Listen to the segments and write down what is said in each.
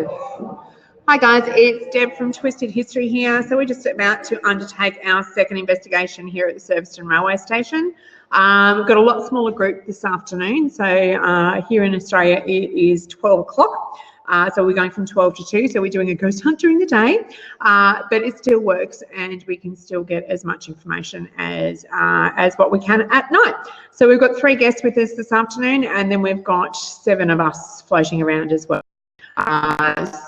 Hi guys, it's Deb from Twisted History here. So we're just about to undertake our second investigation here at the Serviceton railway station. We've got a lot smaller group this afternoon. So here in Australia it is 12 o'clock. So we're going from 12 to 2. So we're doing a ghost hunt during the day, but it still works and we can still get as much information as what we can at night. So we've got 3 guests with us this afternoon, and then we've got 7 of us floating around as well.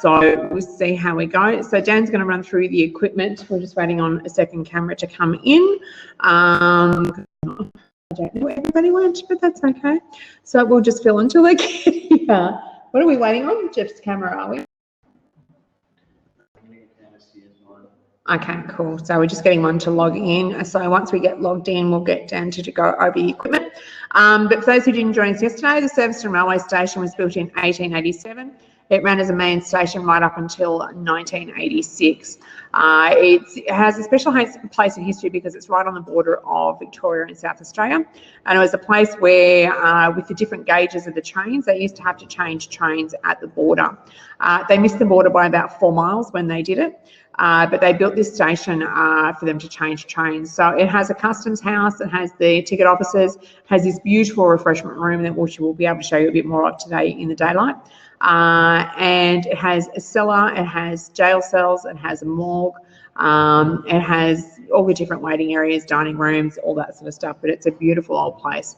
So we'll see how we go. So Dan's going to run through the equipment. We're just waiting on a second camera to come in. I don't know where everybody went, but that's okay. So we'll just fill until they get here. What are we waiting on? Jeff's camera, are we? Okay, cool. So we're just getting one to log in. So once we get logged in, we'll get Dan to go over the equipment. But for those who didn't join us yesterday, the Serviceton railway station was built in 1887. It ran as a main station right up until 1986. It has a special place in history because it's right on the border of Victoria and South Australia. And it was a place where, with the different gauges of the trains, they used to have to change trains at the border. They missed the border by about 4 miles when they did it. But they built this station for them to change trains. So it has a customs house, it has the ticket offices, has this beautiful refreshment room that which we'll be able to show you a bit more of today in the daylight. And it has a cellar, it has jail cells, it has a morgue, it has all the different waiting areas, dining rooms, all that sort of stuff, but it's a beautiful old place.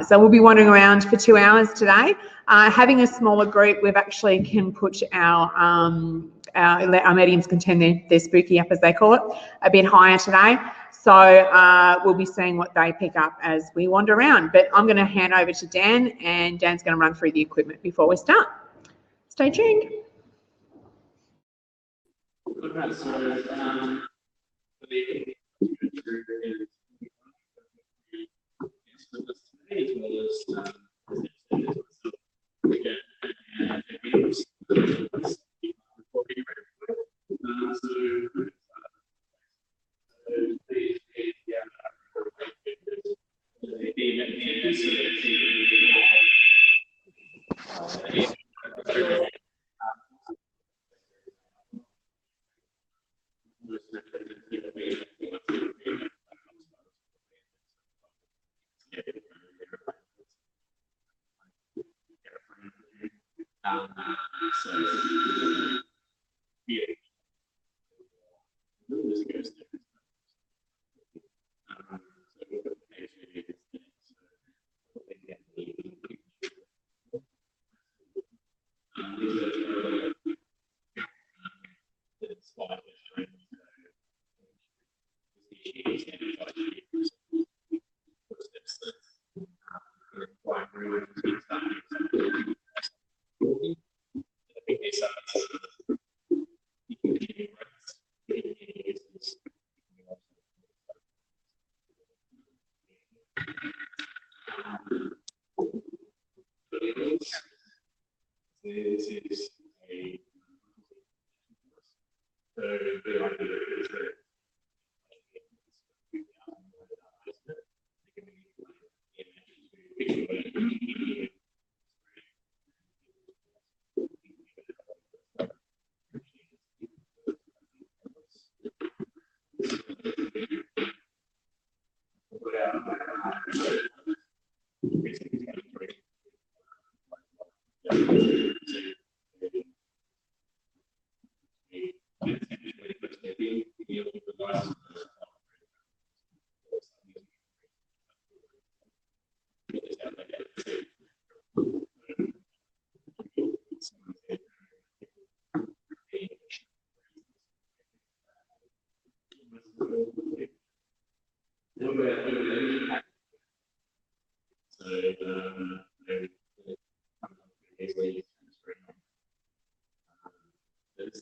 So we'll be wandering around for 2 hours today. Having a smaller group, we've actually can put our mediums can turn their spooky up, as they call it, a bit higher today. So we'll be seeing what they pick up as we wander around. But I'm going to hand over to Dan, and Dan's going to run through the equipment before we start. Stay tuned. Okay, so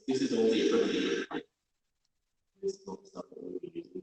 this is all the equipment. This is all the stuff that we'll be using.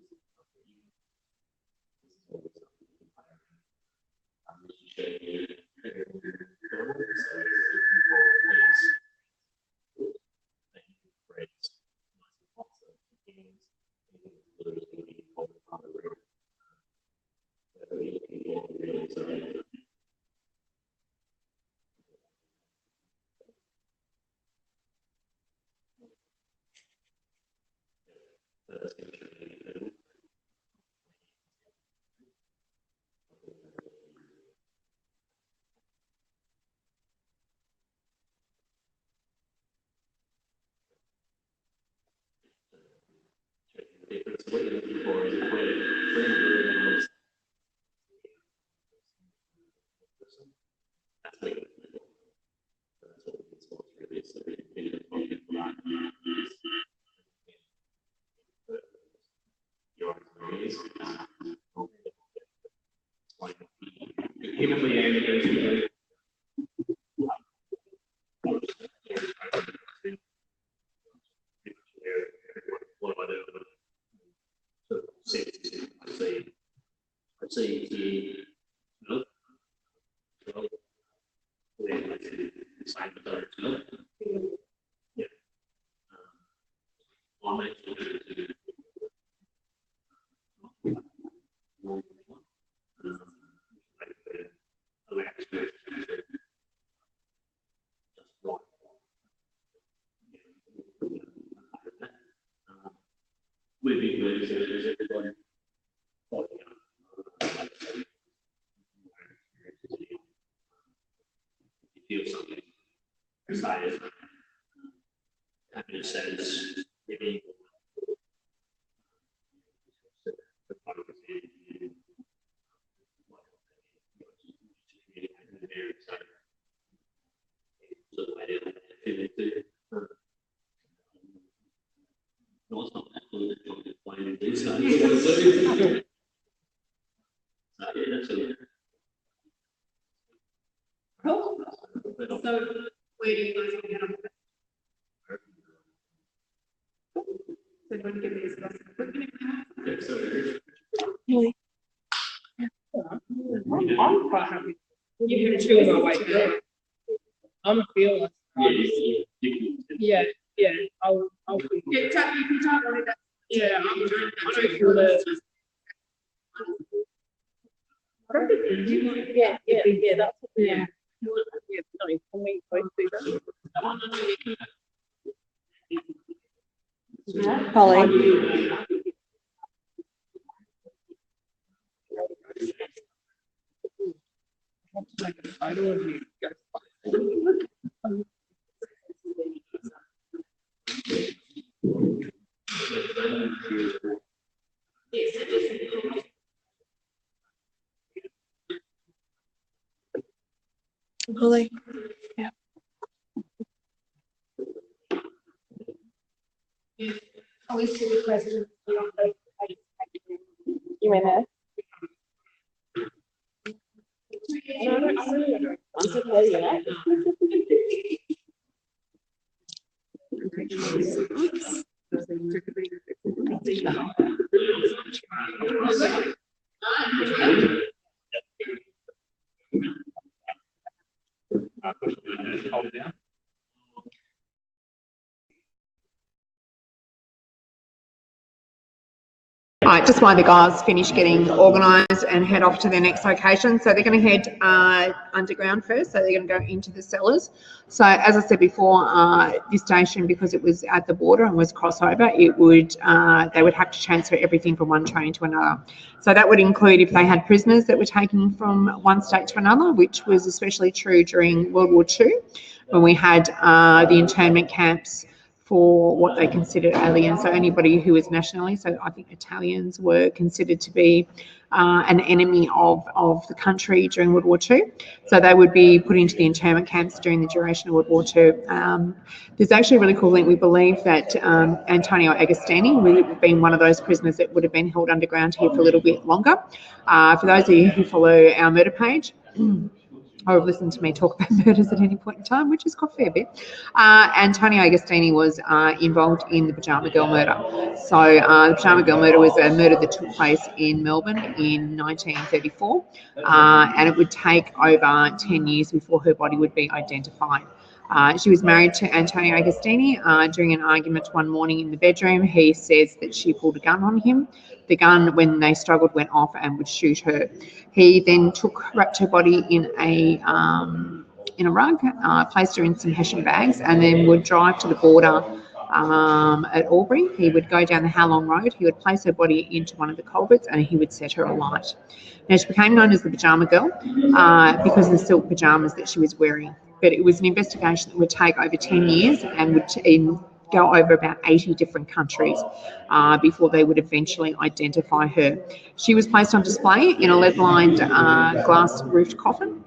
I'm quite happy. You can chill my way through. I'm fearless. Yeah, yeah. I'll Yeah, tap, you can tap on it. yeah, I don't feel that. Yeah, that's yeah. Yeah, no, can we both do that? Holly. I don't want you guys. Holly. Yeah. Always to the president. You mean her? No, I really don't. Is it her yet? All right, just while the guys finish getting organised and head off to their next location. So they're going to head underground first. So they're going to go into the cellars. So as I said before, this station, because it was at the border and was crossover, it would they would have to transfer everything from one train to another. So that would include if they had prisoners that were taken from one state to another, which was especially true during World War II, when we had the internment camps for what they considered aliens, so anybody who was nationally, so I think Italians were considered to be an enemy of the country during World War II. So they would be put into the internment camps during the duration of World War II. There's actually a really cool link. We believe that Antonio Agostini would have been one of those prisoners that would have been held underground here for a little bit longer. For those of you who follow our murder page, or have listened to me talk about murders at any point in time, which is quite a fair bit. Antonio Agostini was involved in the Pajama Girl murder. So the Pajama Girl murder was a murder that took place in Melbourne in 1934, and it would take over 10 years before her body would be identified. She was married to Antonio Agostini. During an argument one morning in the bedroom, he says that she pulled a gun on him. The gun, when they struggled, went off and would shoot her. He then wrapped her body in a rug, placed her in some Hessian bags, and then would drive to the border at Albury. He would go down the How Long Road, he would place her body into one of the culverts, and he would set her alight. Now, she became known as the Pajama Girl because of the silk pajamas that she was wearing. But it was an investigation that would take over 10 years and would go over about 80 different countries before they would eventually identify her. She was placed on display in a lead-lined glass-roofed coffin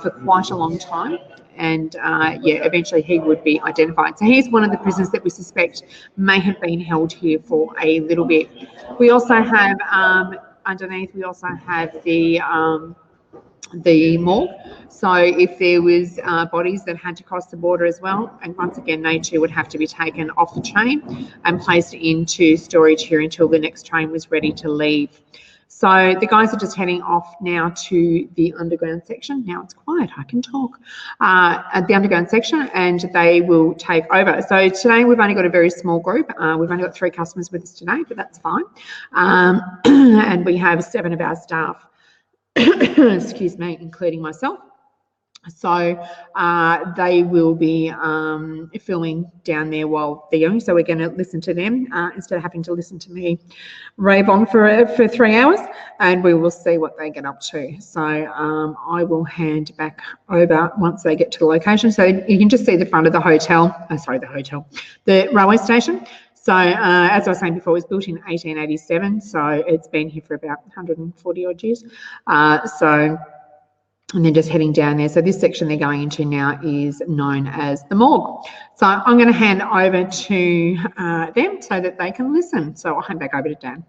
for quite a long time. And eventually he would be identified. So he's one of the prisoners that we suspect may have been held here for a little bit. We also have underneath. We also have the morgue. So if there was bodies that had to cross the border as well, and once again, they too would have to be taken off the train and placed into storage here until the next train was ready to leave. So the guys are just heading off now to the underground section. Now it's quiet, I can talk. At the underground section, and they will take over. So today we've only got a very small group. We've only got 3 customers with us today, but that's fine. And we have 7 of our staff, excuse me, including myself. So they will be filming down there while they're going. So we're going to listen to them instead of having to listen to me rave on for 3 hours, and we will see what they get up to. So I will hand back over once they get to the location. So you can just see the front of the hotel, the railway station. So as I was saying before, it was built in 1887. So it's been here for about 140 odd years. And then just heading down there. So this section they're going into now is known as the morgue. So I'm going to hand over to them so that they can listen. So I'll hand back over to Dan.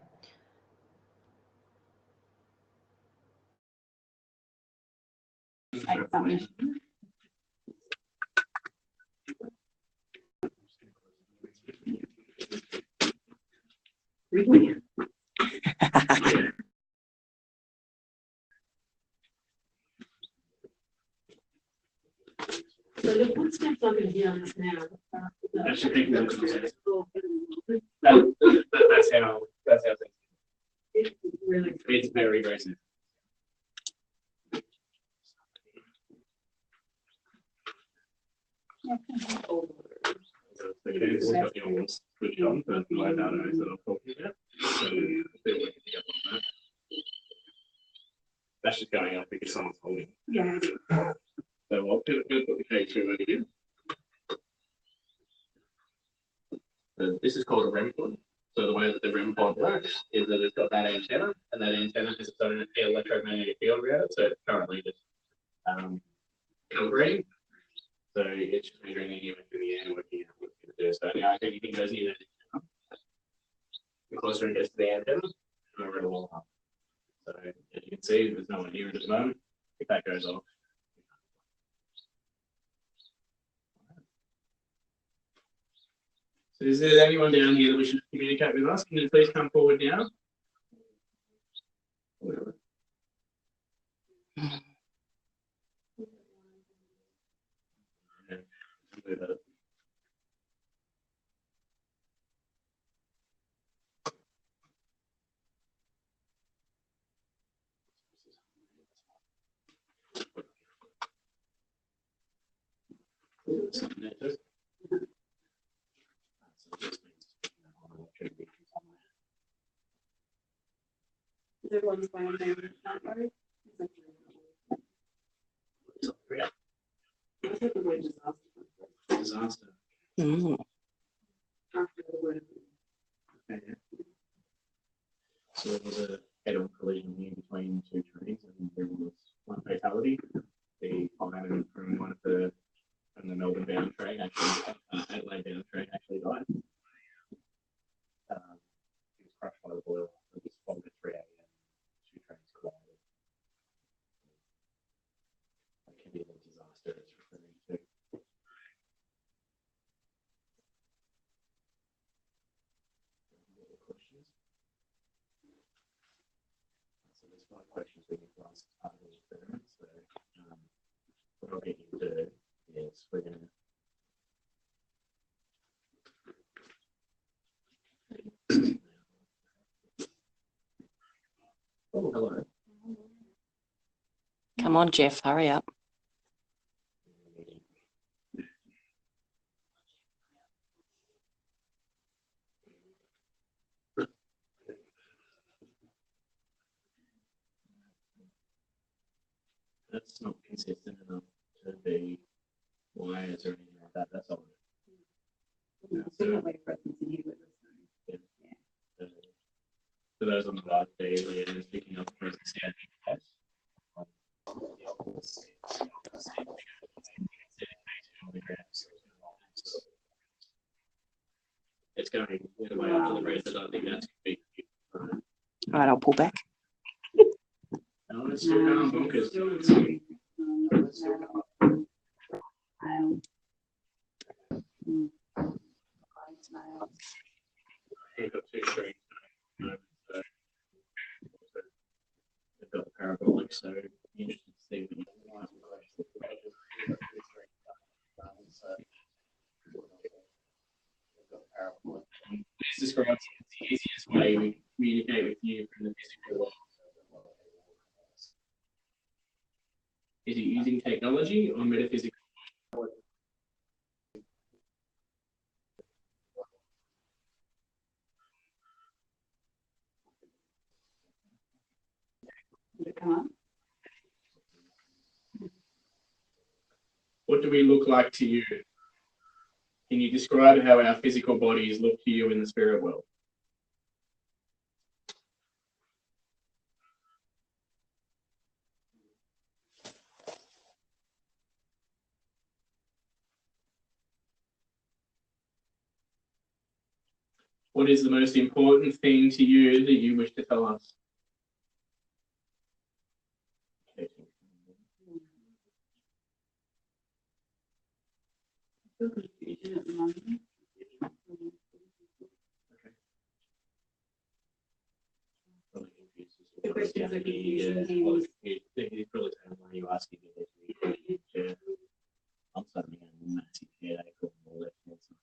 So the footsteps I can hear on this now. That's how it's really. It's very, very simple. That's just going up because someone's holding. Yeah. So I'll put the cage through over here. This is called a REM pod. So the way that the REM pod works is that it's got that antenna, and that antenna has its own electromagnetic field around it. So it's currently just calibrating. So it's just measuring the EMF in the air and working out what it's going to do. So now if anything goes near that antenna, the closer it gets to the antenna, the more it will up. So as you can see, there's no one near it at the moment. If that goes off. So is there anyone down here that we should communicate with us? Can you please come forward now? Everyone's going down that road. Disaster. After the word. Okay. So there was a head-on collision here between 2 trains, and there was 1 fatality. The fireman from the Melbourne bound train actually, Adelaide bound train actually died. He was crushed by the boiler. It was fogged at 3 a.m. 2 trains collided. That can be the disaster it's referring to. Any questions? So there's 5 questions we need to ask as part of the experiment. So what I'll get you to do is we're going to oh, hello. Come on, Jeff, hurry up. that's not consistent enough to be wires or anything like that. That's all. For those on the live daily and picking up the sound it's going all the way up to the rest, but I think that's big. All right, I'll pull back. No, it's still going bonkers. You've got two screens. They've got the parabolic, so interesting to see what you This describes the easiest way we communicate with you from the physical world. Is it using technology or metaphysical? What do we look like to you? Can you describe how our physical bodies look to you in the spirit world? What is the most important thing to you that you wish to tell us? The question is, he's probably saying, why are you asking me this? I'm starting to get a massive headache on the left hand side.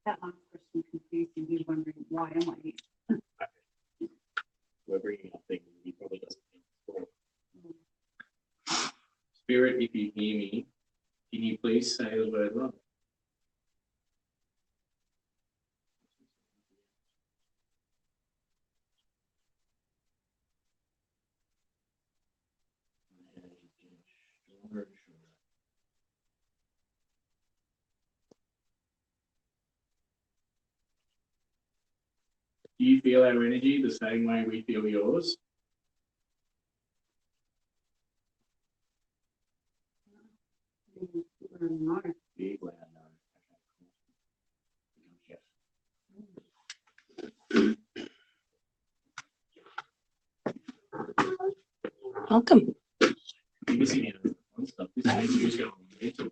That last question confused me. He's wondering, why am I here? We're bringing up things he probably doesn't think before. Spirit, if you hear me, can you please say the word love? Do you feel our energy the same way we feel yours? No. Big loud no. Welcome. You're missing out on stuff. This energy is going mental.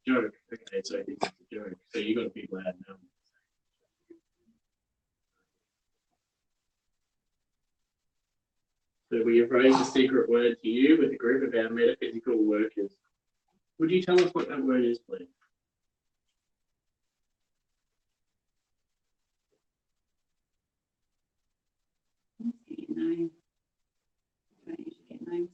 Joke. Okay, so this is a joke. So you got a big loud no. So we have raised a secret word to you with a group of our metaphysical workers. Would you tell us what that word is, please? Name. I don't usually get names,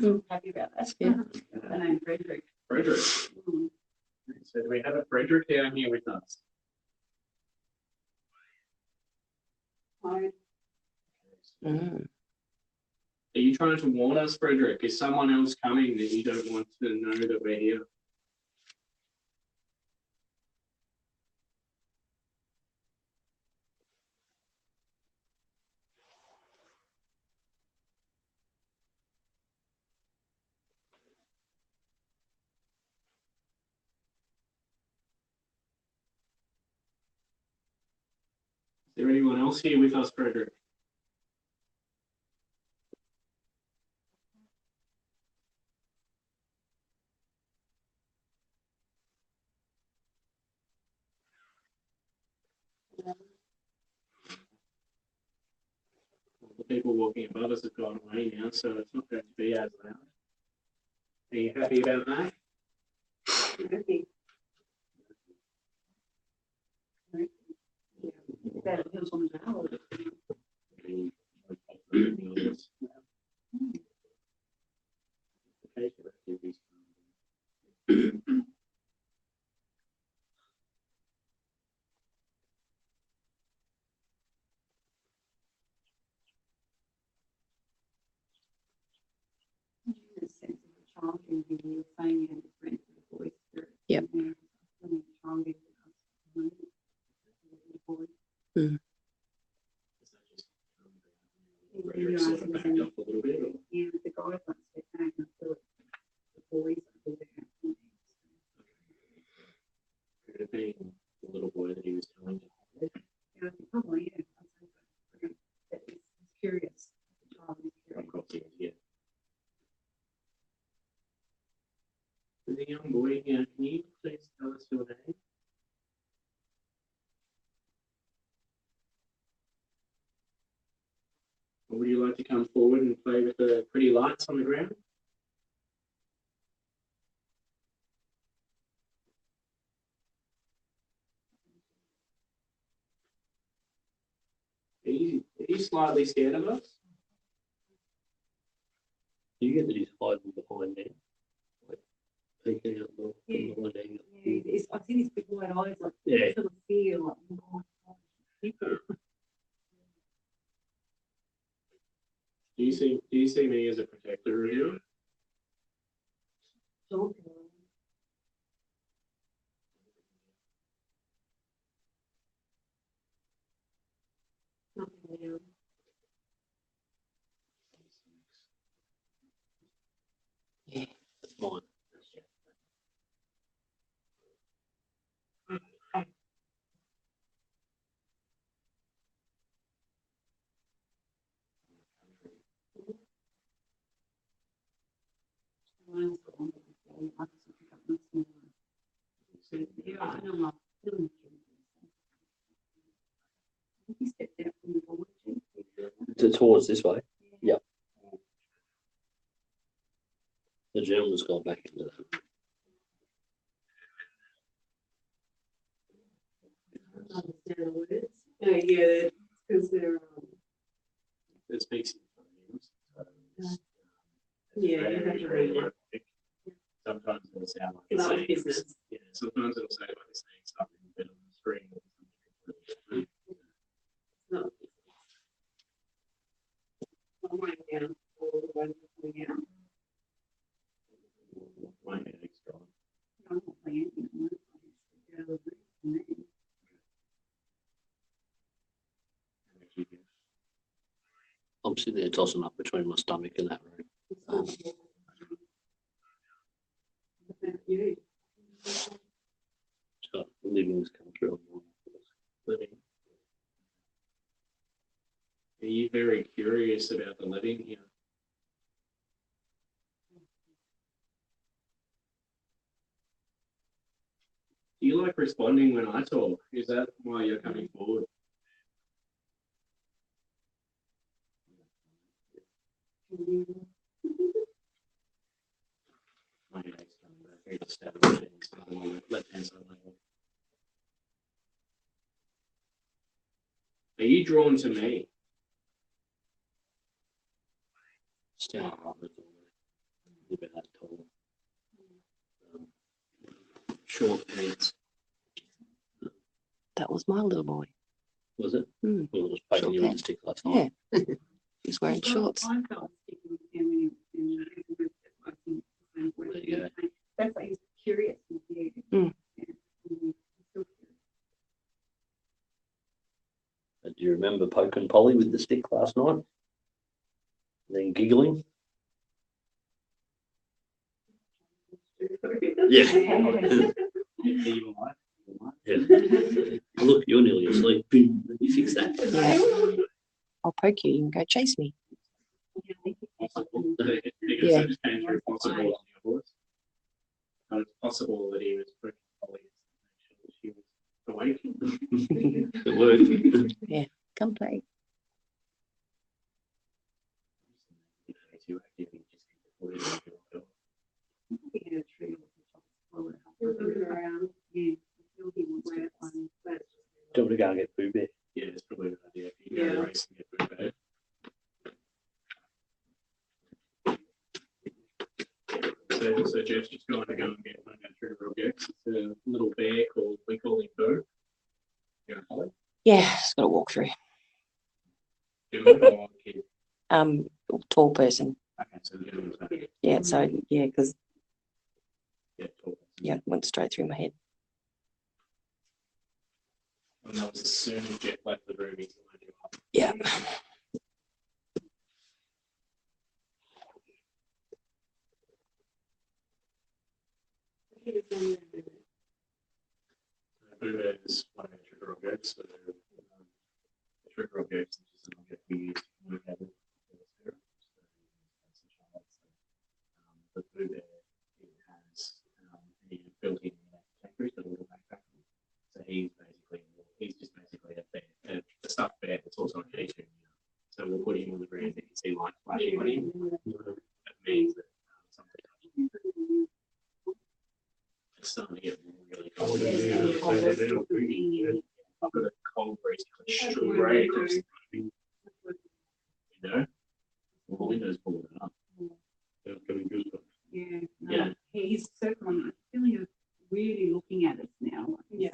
so I'm happy about that. Yeah. The name Frederick. Frederick. So do we have a Frederick down here with us? Hi. Mm. Are you trying to warn us, Frederick? Is someone else coming that you don't want to know that we're here? Is there anyone else here with us, Frederick? The people walking above us have gone away now, so it's not going to be as loud. Are you happy about that? Okay. That hills on the valley. Yours. Occasional activities. The sense of the child in here, you were saying you had a friend with the voice spirit. Yep. And the child in the boy. Rhetoric sort of backed up a little bit, or Yeah, the guys like step back and feel it. The boys are all there. could it be the little boy that he was telling you? Yeah, probably, yeah. That is curious. The child is Of curious. course, yeah. The young boy here, can you please tell us your name? Or would you like to come forward and play with the pretty lights on the ground? Are you slightly scared of us? You get that he's hiding behind there. Like, peeking out the Yeah. behind there. Yeah, it's, I've seen his big white eyes, like, Yeah. sort of feel like, oh, people. Do you see me as a protector of you? That's mine. Mine's got one, I just pick up this one. Yeah, I know my feeling. He stepped out from the board. Towards this way. Yep. The gentleman's gone back into that. Understand the words. Yeah, because they're, It speaks in phonemes. yeah, you have to read it. Sometimes it'll sound like It's it's like saying, business. yeah, sometimes it'll say like it's saying something, but on the screen. No. I'm writing down all the ones coming out. My headache's gone. I'm not playing anything. I'm sitting there tossing up between my stomach and that room. You. So living's come through. Living. Are you very curious about the living here? Do you like responding when I talk? Is that why you're coming forward? My headache's coming back. I just stab my things on the left hand side of my head. Are you drawn to me? Standing right with them. About that tall. Short pants. That was my little boy. Was it? Mm. Well, it was poking Short you with a pants. stick last night. Yeah. He's wearing shorts. I felt sticking with him and I think the same way. There you go. That's why he's curious with you. Mm. Yeah. He's still Do you remember poking Polly with the stick last night? And then giggling? curious. Yeah. Evil eye. Yeah. Look, you're nearly asleep. Boom, let me fix that. Yeah. I'll poke you. You can go chase me. Possible. Yeah. Because I just came through possible on your voice. But it's possible that he was pretty Polly to make sure she was awake. It worked. Come play. Too active, you just need to put it in your door. He had a tree with the top swallowed up. Looking around. Yeah. I feel he wants to find that. Do you want to go and get food there? Yeah, it's probably a good idea. If you go Yeah. race and get food back. So Jeff's just going to go and get one of our trigger objects. It's a little bear called, we call him Boo. You know, Holly? Yeah, just got to walk through. Gentleman or kid? Tall person. Okay, so the gentleman's back. Yeah, so yeah, because Yeah, tall. yeah, it went straight through my head. And that was as soon as Jeff left the room, he's lined you up. Yeah. Boo is one of our trigger objects. So, the trigger objects is just an object we use to communicate with the spirit. The Boo there, it has a built-in factory, so a little backpack. So he's just basically a bear, a stuffed bear that's also a K2. So we'll put him on the ground and you can see light flashing on him. That means that something. It's starting to get really cold. I've got a cold breeze straight across the window. All the windows pulled it up. Yeah. Yeah. He's circling. I'm feeling really looking at us now. Yeah.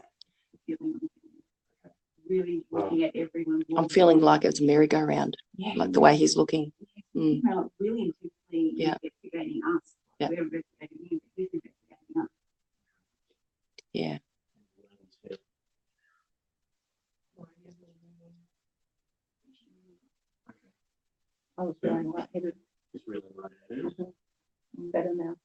Really looking at everyone. I'm feeling like it's a merry-go-round, Yeah. like the way he's looking. Mm. Well, really intensely Yeah. investigating us. Yeah. We're investigating him, but he's investigating us. Yeah. I was feeling lightheaded. Just really light. I'm better now.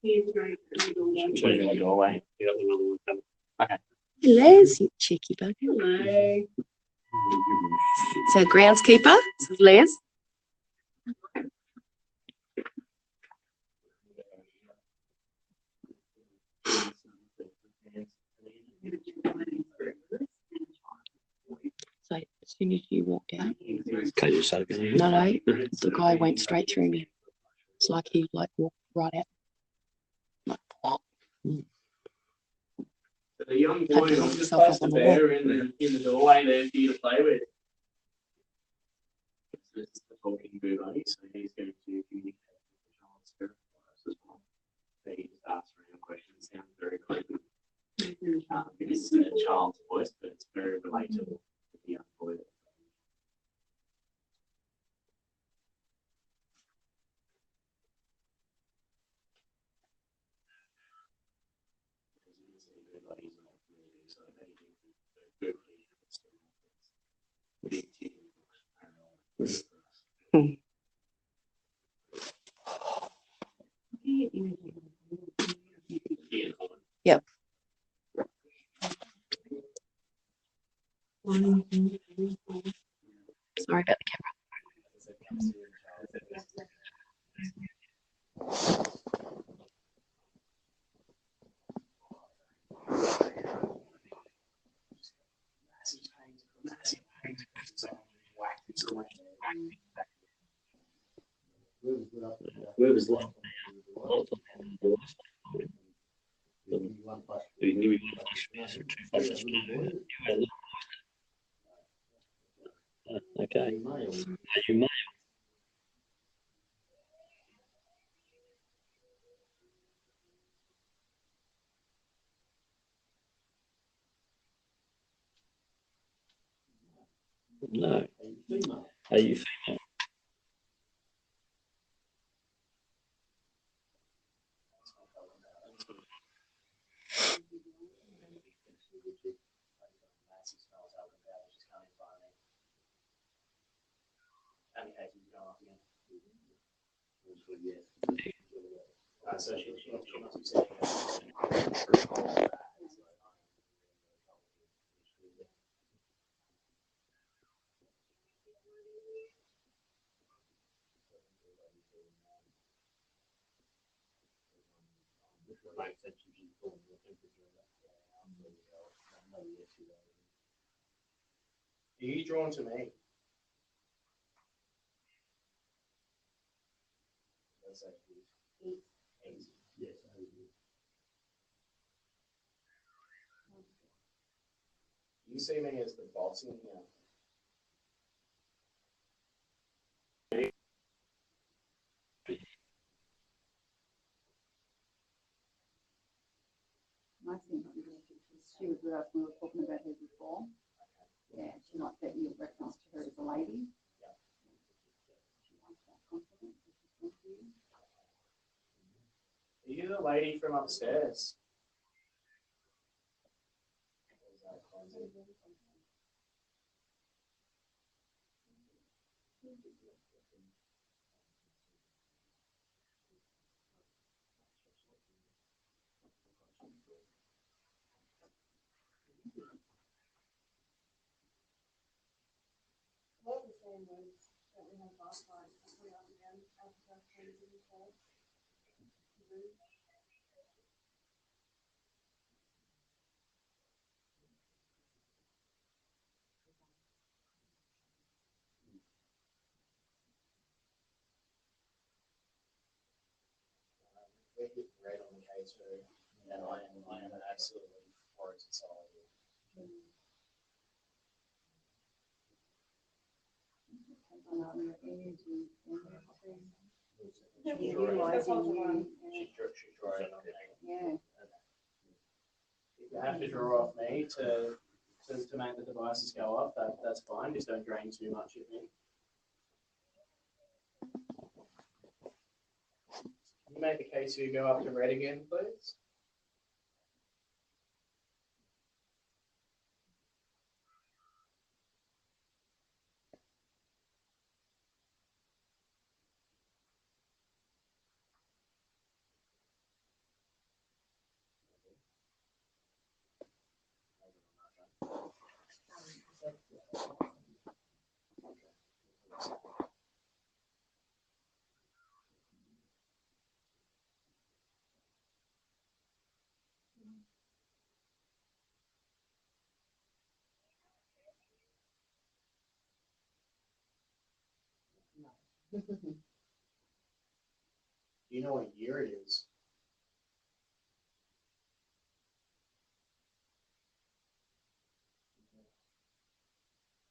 He's very Show you the doorway. Les, you cheeky bugger. Hello. So groundskeeper, this is Les. So as soon as you walked out, no, the guy went straight through me. It's like he like walked right out. Like, oh. The young Had boy, to I'm lock just himself placed up a on the bear in the doorway there for you to play with. This is the talking Boo buddy, so he's going to communicate with the child's spirit for us as well. So he just asks random questions, sounds very creepy. It's a child's voice, but it's very relatable to the young boy. Yep. Sorry about the camera. Where was that? We knew we okay. You may. No. Are you female? Are you drawn to me? You see me as the boss in here. I think she was with us when we were talking about her before. Yeah, she liked that you reference to her as a lady. She wants that confidence. Are you the lady from upstairs? We hit red on the K2, and I am absolutely frozen solid. She's drawing on me. Yeah. If you have to draw off me to make the devices go up, that's fine. Just don't drain too much of me. Can you make the K2 go up to red again, please? Do you know what year it is?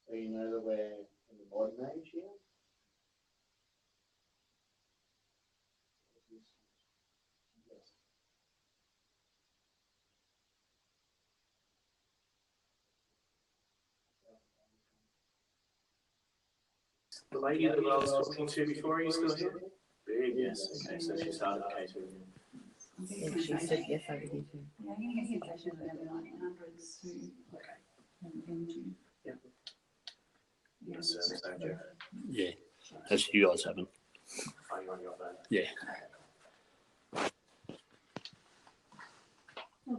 So you know that we're in the modern age here? Yes. The lady that I was talking to before, are you still here? Big, yes. Okay, so she started K2 again. Yeah, she said yes over here too. Yeah, you get situations in the 1900s too. Okay. And Yep. yeah, Service owner. Yeah, as you guys haven't. Are you on your phone? Yeah. At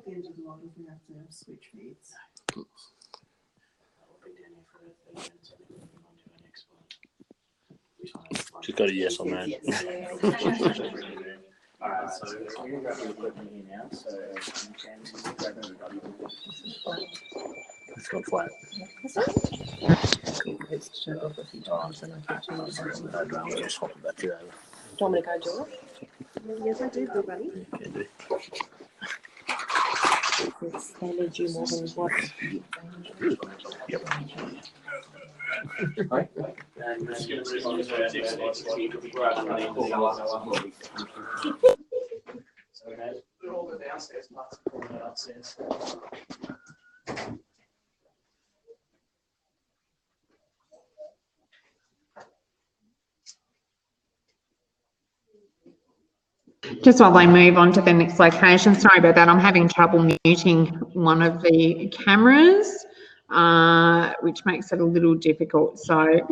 the end of the log, we have to switch feeds. I'll be down here for 30 minutes and then we'll move on to our next one. Which one is one? Just got a yes on that. Alright, so we're going to grab the equipment here now. So you can grab everybody. It's gone flat. It's turned off a few times and I kept No drama, just swap the battery over. Do you want me to go do it? Yes, I do, good buddy. Yeah, can do. They need you more than what? Yep. And just going to move on to our next one. So we grab the So we have all the downstairs parts and the upstairs. Just while they move on to the next location, sorry about that, I'm having trouble muting one of the cameras, which makes it a little difficult. So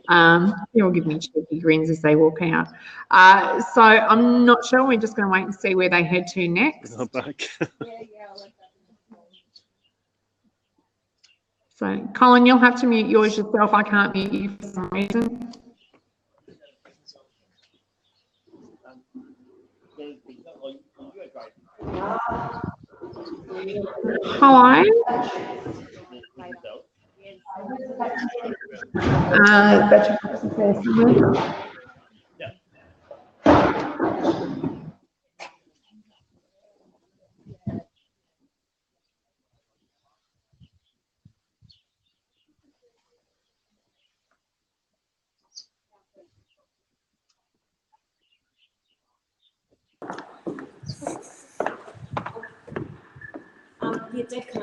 they'll give me cheeky grins as they walk out. So I'm not sure, we're just going to wait and see where they head to next. Not back. So Colin, you'll have to mute yours yourself. I can't mute you for some reason. Hello. your deck.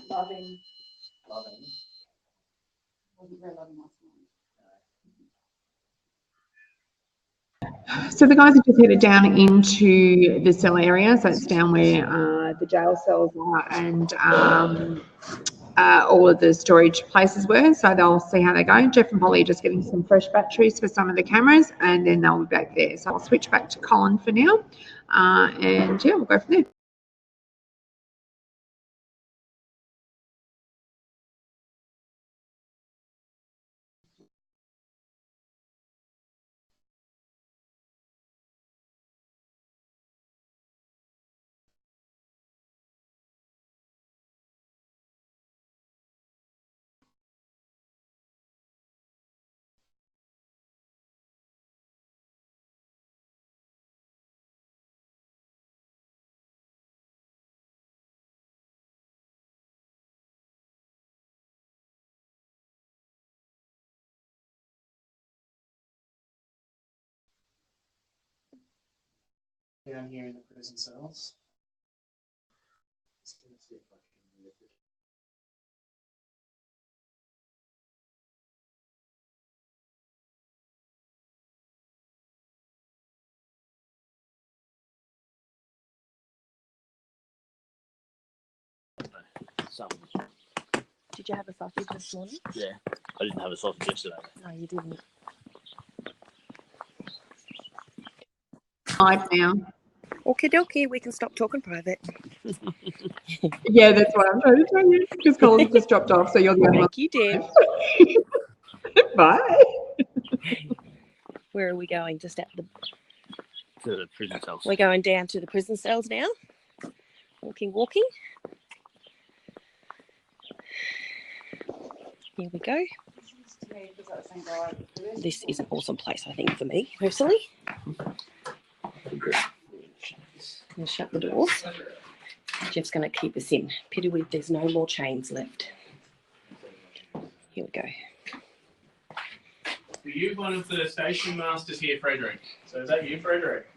Loving. Wasn't very loving last night. So the guys have just headed down into the cell area. So it's down where the jail cells are and all of the storage places were. So they'll see how they go. Jeff and Polly are just getting some fresh batteries for some of the cameras and then they'll be back there. So I'll switch back to Colin for now. And yeah, we'll go from there. Down here in the prison cells. Just gonna see if I can move it. Some. Did you have a sausage this morning? Yeah. I didn't have a sausage yesterday. No, you didn't. Live now. Okie dokie, we can stop talking private. Yeah, that's what I'm trying to tell you because Colin's just dropped off. So you're the only one. Thank you, Deb. Bye. Where are we going? Just at the. To the prison cells. We're going down to the prison cells now. Walking. Here we go. This is an awesome place, I think, for me personally. And shut the doors. Jeff's going to keep us in. Pity there's no more chains left. Here we go. Are you one of the station masters here, Frederick? So is that you, Frederick?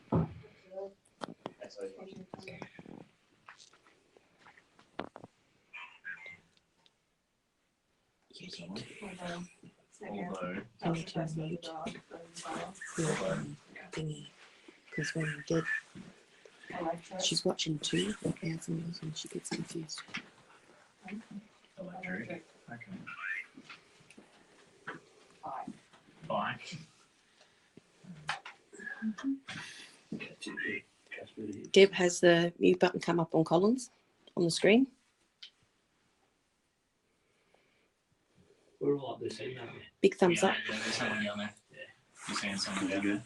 That's okay. Although, I need to mute your thingy because when Deb, she's watching 2,000 meals and she gets confused. electric. Okay. Fine. Deb, has the mute button come up on Collins on the screen? We're all up this end, aren't we? Big thumbs up. Yeah, there's someone down there. Yeah. You're seeing someone down there.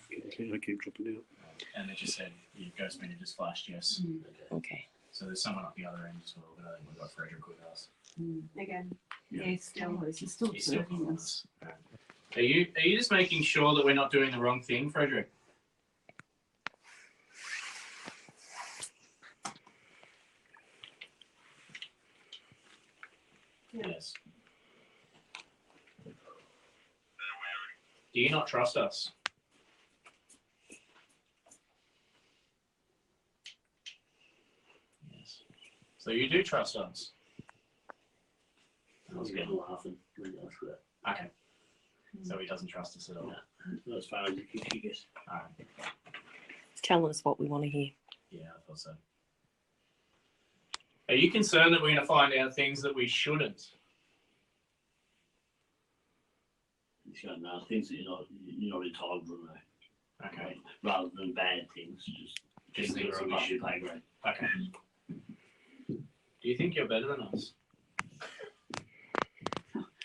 I keep dropping out. And they just said, your ghost meter just flashed yes. Okay. So there's someone up the other end as well, but I think we've got Frederick with us. Again, yeah, still, it's still He's still observing calling us. us. Are you just making sure that we're not doing the wrong thing, Frederick? Yes. Do you not trust us? Yes. So you do trust us? I was getting laughing when you asked that. Okay. So he doesn't trust us at all. No. As far as you can kick us. Alright. Telling us what we want to hear. Yeah, I thought so. Are you concerned that we're going to find out things that we shouldn't? It's got no things that you're not entitled to know. Okay. Rather than bad things, just things that are above your pay grade. Okay. Do you think you're better than us?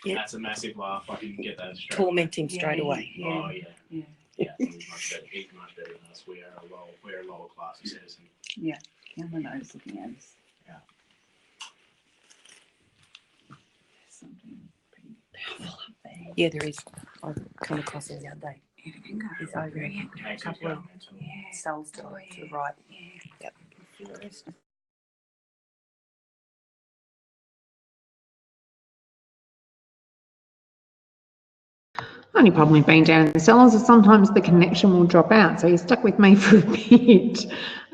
Yep. That's a massive laugh. I can get that straight. Torment him straight away. Yeah, Oh yeah. yeah. Yeah. He's much better. He's much better than us. We're a lower class of citizen. Yeah, my nose looking at us. Yeah. There's something pretty powerful up there. Yeah, there is. I've come across him the other day. Anger. He's over here. Makes A couple you of go mental. Yeah. cells to the right. Yeah. Yep. Furious. Only problem with being down in the cellars is sometimes the connection will drop out, so you're stuck with me for a bit.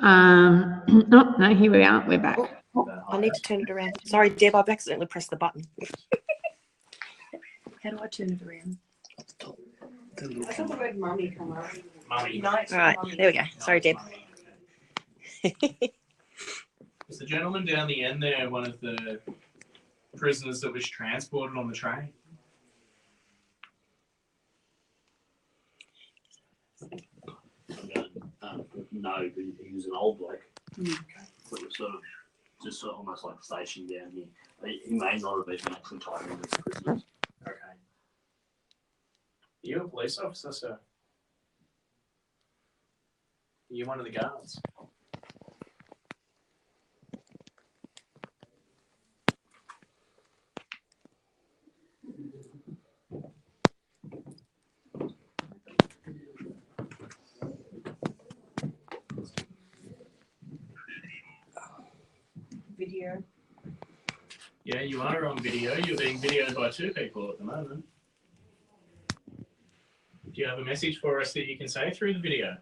Oh, no, here we are, we're back. I need to turn it around. Sorry, Deb, I've accidentally pressed the button. How do I turn it around? I saw the word mummy come up. Mummy. All right, there we go. Sorry, Deb. Is the gentleman down the end there one of the prisoners that was transported on the train? No, but he was an old bloke. Mm. But was sort of almost like stationed down here. He may not have been actually tied in as prisoners. Okay. Are you a police officer, sir? Are you one of the guards? Video. Yeah, you are on video. You're being videoed by two people at the moment. Do you have a message for us that you can say through the video?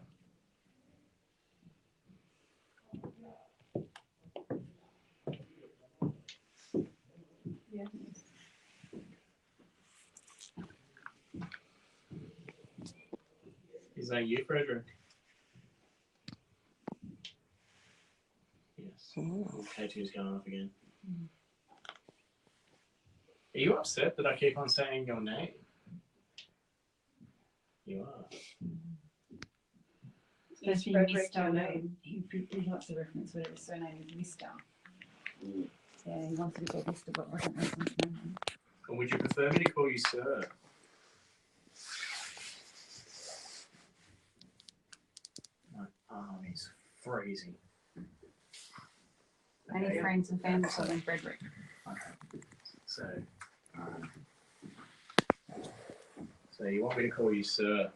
Yeah. Is that you, Frederick? Yes. Oh. K2's going off again. Are you upset that I keep on saying your name? You are. He's Frederick, Mr. your name. He likes to reference whatever his surname is, Mr. Mm. Yeah, he wants to be called Mr. but I don't know his name. Or would you prefer me to call you sir? My arm is freezing. Any Okay, friends and family call him Frederick? okay. So you want me to call you sir?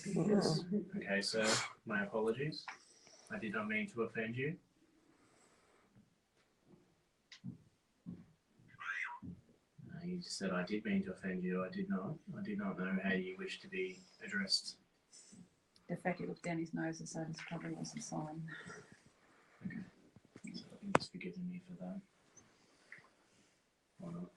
Yes. Okay, sir. My apologies. I did not mean to offend you. You just said I did mean to offend you. I did not. I did not know how you wish to be addressed. The fact he looked down his nose and said this probably was a sign. Okay. So I think he's forgiven me for that. Or not.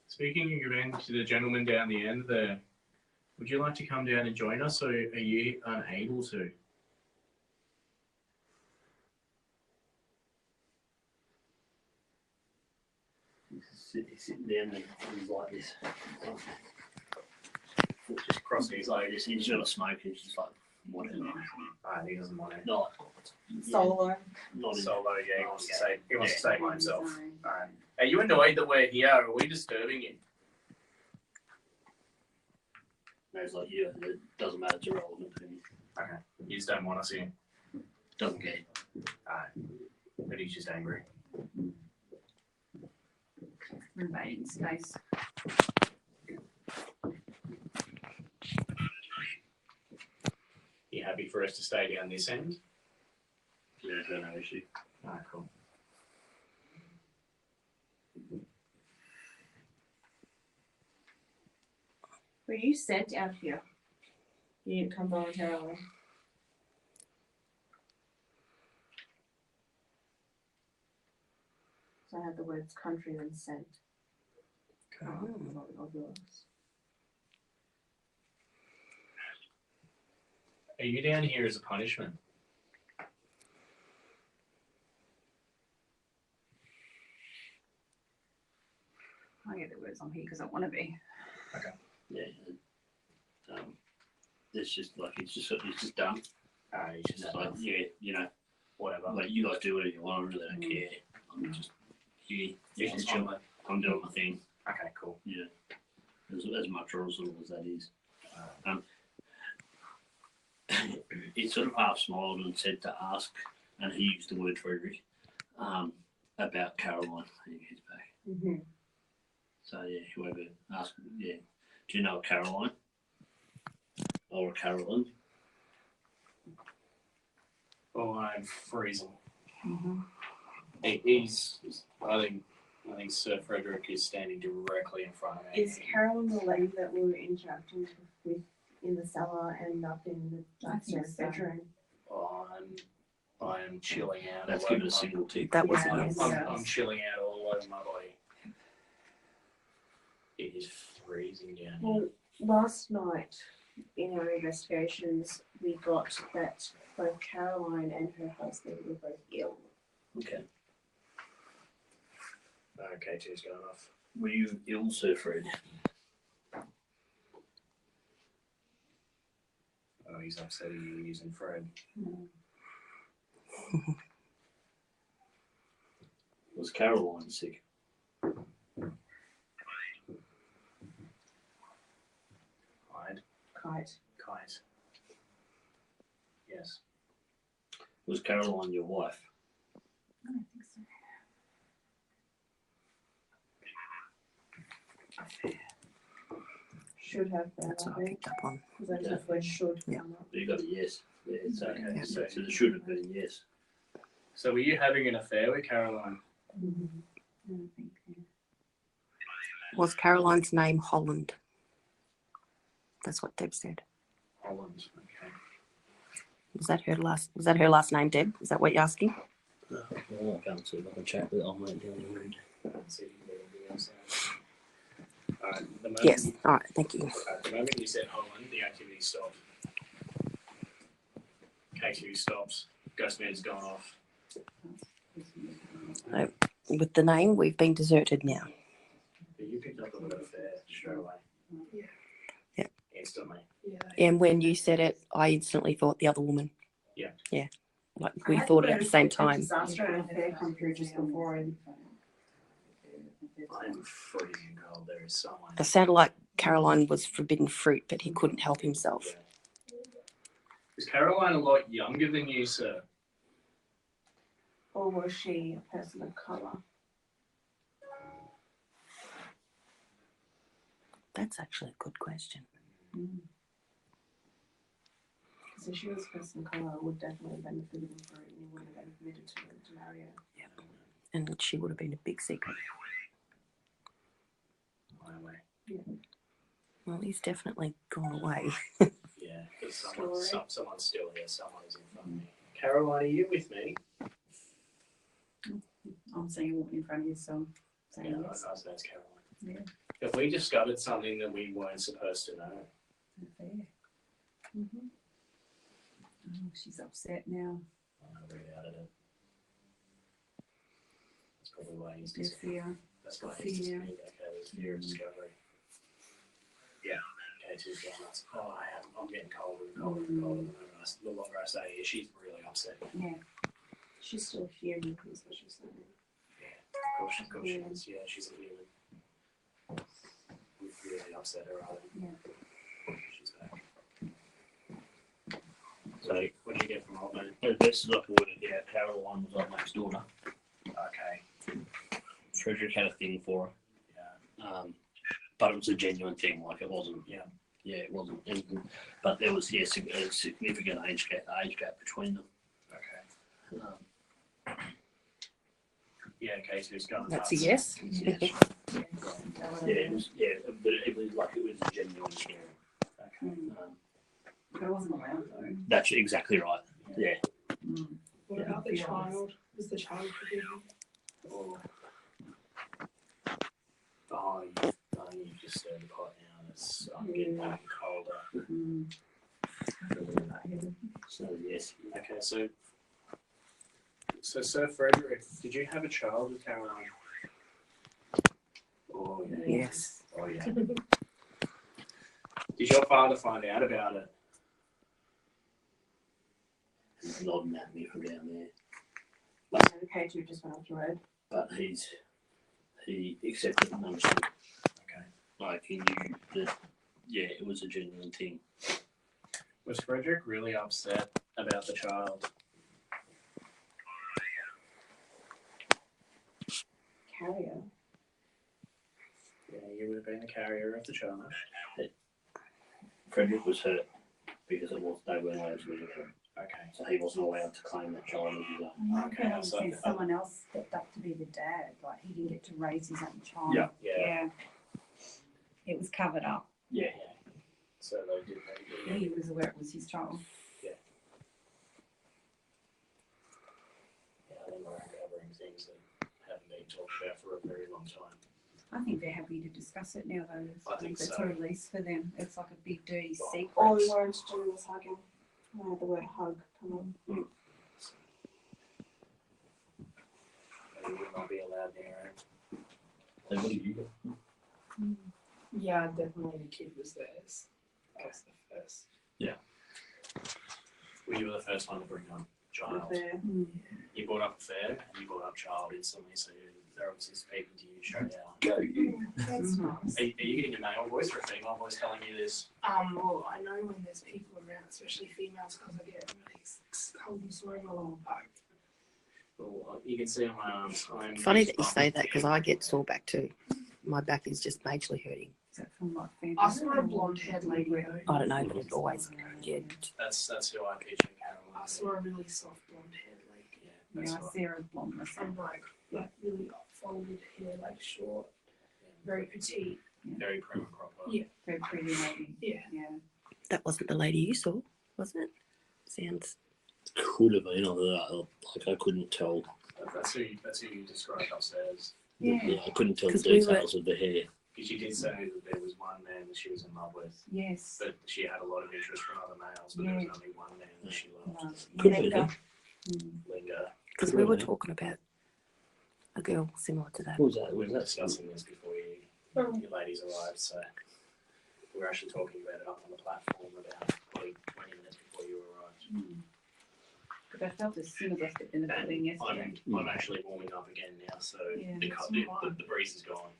Speaking again to the gentleman down the end there, would you like to come down and join us, or are you unable to? He's sitting down there, he's like this. Just crossing his legs, he's got a smoke, he's just like, whatever. He doesn't want it. Not, Solo. not in, Solo, yeah, he wants to stay. He wants to stay by himself. His own. Alright. Are you annoyed that we're here? Are we disturbing you? no, he's like, yeah, it doesn't matter, it's irrelevant to me. Okay. You just don't want us here. Doesn't care. But he's just angry. Remain in space. You happy for us to stay down this end? Yeah, no issue. Cool. Were you sent out here? You didn't come voluntarily. So I have the words country and sent. Of yours. Are you down here as a punishment? I get the words on here because I want to be. Yeah. It's just like it's just done. He's It's just just like whatever. like you guys do whatever you want. I really don't care. I'm just you can chill. I'm doing my thing. Okay, cool. Yeah. As much or as little as that is. He sort of half smiled and said to ask, and he used the word Frederick, about Caroline. He's back. Mm-hmm. So yeah, whoever asked, yeah. Do you know a Caroline? Or a Carolyn? Oh, I'm freezing. Mm-hmm. He's. I think Sir Frederick is standing directly in front of me. Is Carolyn the lady that we were interacting with in the cellar and up in the I think upstairs so. bedroom? I am chilling out. Let's all give it over a single tick. That was Yeah, nice. yes. I'm chilling out all over my body. It is freezing down here. Well, last night in our investigations, we got that both Caroline and her husband were both ill. Okay. Okay, two's going off. Were you ill, Sir Fred? Oh, he's upset at you using Fred. Was Caroline sick? Kite. Yes. Was Caroline your wife? I don't think so. Should have been, That's I what I think, picked up on. because I took word should Yeah. come up. You got a yes. Yeah, it's okay. Yeah. So there should have been yes. So were you having an affair with Caroline? I don't think so. Was Caroline's name Holland? That's what Deb said. Holland. Okay. Was that her last name, Deb? Is that what you're asking? Well, I can't see if I can chat with it. I'll wait down the road. Let's see if you can get anything else out. Alright, the moment Yes. All right. Thank you. the moment you said Holland, the activity stopped. K2 stops. Ghostman's gone off. With the name, we've been deserted now. But you picked up the word affair straight away. Yeah. Yeah. Instantly. Yeah. And when you said it, I instantly thought the other woman. Yeah. Yeah. Like we thought it at the same time. Disaster and affair come through just before, and I'm freezing cold. There is someone. It sounded like Caroline was forbidden fruit, but he couldn't help himself. Yeah. Is Caroline a lot younger than you, sir? or was she a person of colour? That's actually a good question. Because if she was a person of colour, I would definitely have been forbidden fruit, and he would have been permitted to marry her. And she would have been a big secret. My way. Well, he's definitely gone away. Yeah, because Story. someone's still here. Someone is in front of me. Caroline, are you with me? I'm seeing you walking in front of you, so I'm saying Yeah, yes. I was that's Caroline. Yeah. Have we discovered something that we weren't supposed to know? Affair. Oh, she's upset now. I read out of it. That's probably why he's There's fear. That's why he's Fear. okay, there's fear of discovery. Yeah. Okay, two's going nuts. Oh, I'm getting colder and colder and colder the longer I stay here. She's really upset. Yeah. She's still human, is what she's saying. Of course she is. Yeah, she's a human. We've really upset her, rather. Yeah. She's back. So what did you get from old man? as best as I could work it out, Caroline was old mate's daughter. Okay. Frederick had a thing for her. Yeah. But it was a genuine thing, like it wasn't. Yeah. Yeah, it wasn't. But there was a significant age gap between them. Okay. Um, Yeah. Okay. So it's going. That's a yes. yeah, it was. Yeah, but it was like it was a genuine thing. Okay. But it wasn't allowed though. That's exactly right. Yeah. What about the child? Was the child forgiven? Oh, you just stirred the pot now. I'm getting colder. So yes. Okay, so Sir Frederick, did you have a child with Caroline? Oh yeah. Yes. Oh yeah. Did your father find out about it? He's nodding at me from down there. Okay, you just went off your road. But he accepted and understood. Okay. Like he knew that, yeah, it was a genuine thing. Was Frederick really upset about the child? Carrier. Yeah, you would have been the carrier of the child. Frederick was hurt because they weren't allowed to visit him. Okay. So he wasn't allowed to claim that child as his own. Okay, Okay, so- someone else stepped up to be the dad, like he didn't get to raise his own child. Yeah. Yeah. It was covered up. Yeah. So they did. He was aware it was his child. Yeah, I think we're uncovering things that haven't been talked about for a very long time. I think they're happy to discuss it now though. I think It's so. a release for them. It's like a big dirty secret. All we wanted to do was hugging. I had the word hug come on. Maybe we might be allowed near it. So what do you got? Yeah, definitely the kid was theirs. That was the first. Well, you were the first one to bring up child. There. You brought up affair and you brought up child instantly, so they're obviously speaking to you straight out. Go you. That's nice. Are you getting a male voice or a female voice telling you this? Well, I know when there's people around, especially females, because I get really cold and sore in my lower back. Well, you can see on my arms. Funny that you say that because I get sore back too. My back is just majorly hurting. Is that from like family? I saw a blonde-haired lady though. I don't know, but it always, yeah. That's who I picture Caroline. I saw a really soft blonde-haired lady. Yeah, Yeah, that's I right. see her as blonde myself. And like really folded hair, like short, very petite. Very prim and proper. Yeah. Very pretty lady. Yeah. Yeah. That wasn't the lady you saw, wasn't it? Sounds. Could have been on that. Like I couldn't tell. That's who you described upstairs. Yeah. I couldn't tell the 'Cause we were- details of the hair. Because she did say that there was one man that she was in love with, Yes. but she had a lot of interest from other males, but there was only one man that she loved. Love. Could be Linda. then. Linda. Because we were talking about a girl similar to that. What was that? We Was were that discussing this before you ladies arrived, so we were actually talking about it up on the platform about 20 minutes before you arrived. But I felt as soon as I stepped in the building yesterday. I'm actually warming up again now, so Yeah, the breeze is gone.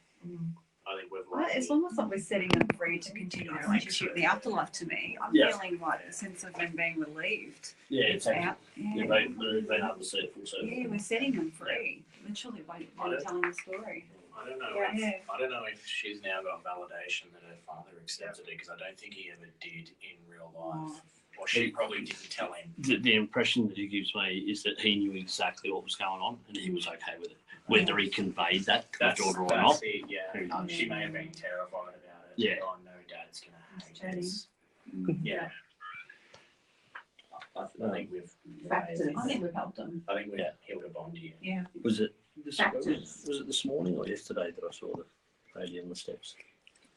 I think we've Well, it's almost like we're setting them free to continue their relationship in the afterlife to me. I'm Yeah. feeling like a sense of them being relieved. Yeah, It's out. Yeah. they've been able to see it full circle. Yeah, we're setting them free. Literally by telling the story. I don't know. Yeah. I don't know if she's now got validation that her father accepted it, because I don't think he ever did in real life, or she probably didn't tell him. The impression that he gives me is that he knew exactly what was going on and he was okay with it. Whether he conveyed that to the daughter or not. It, yeah. Who knows? She may have been terrified about it. Yeah. Oh no, Dad's gonna hate Daddy. this. Mm. Yeah. I think we've. Factors. I think we've helped them. I think we've Yeah. healed a bond here. Yeah. Was it Factors. was it this morning or yesterday that I saw the lady on the steps?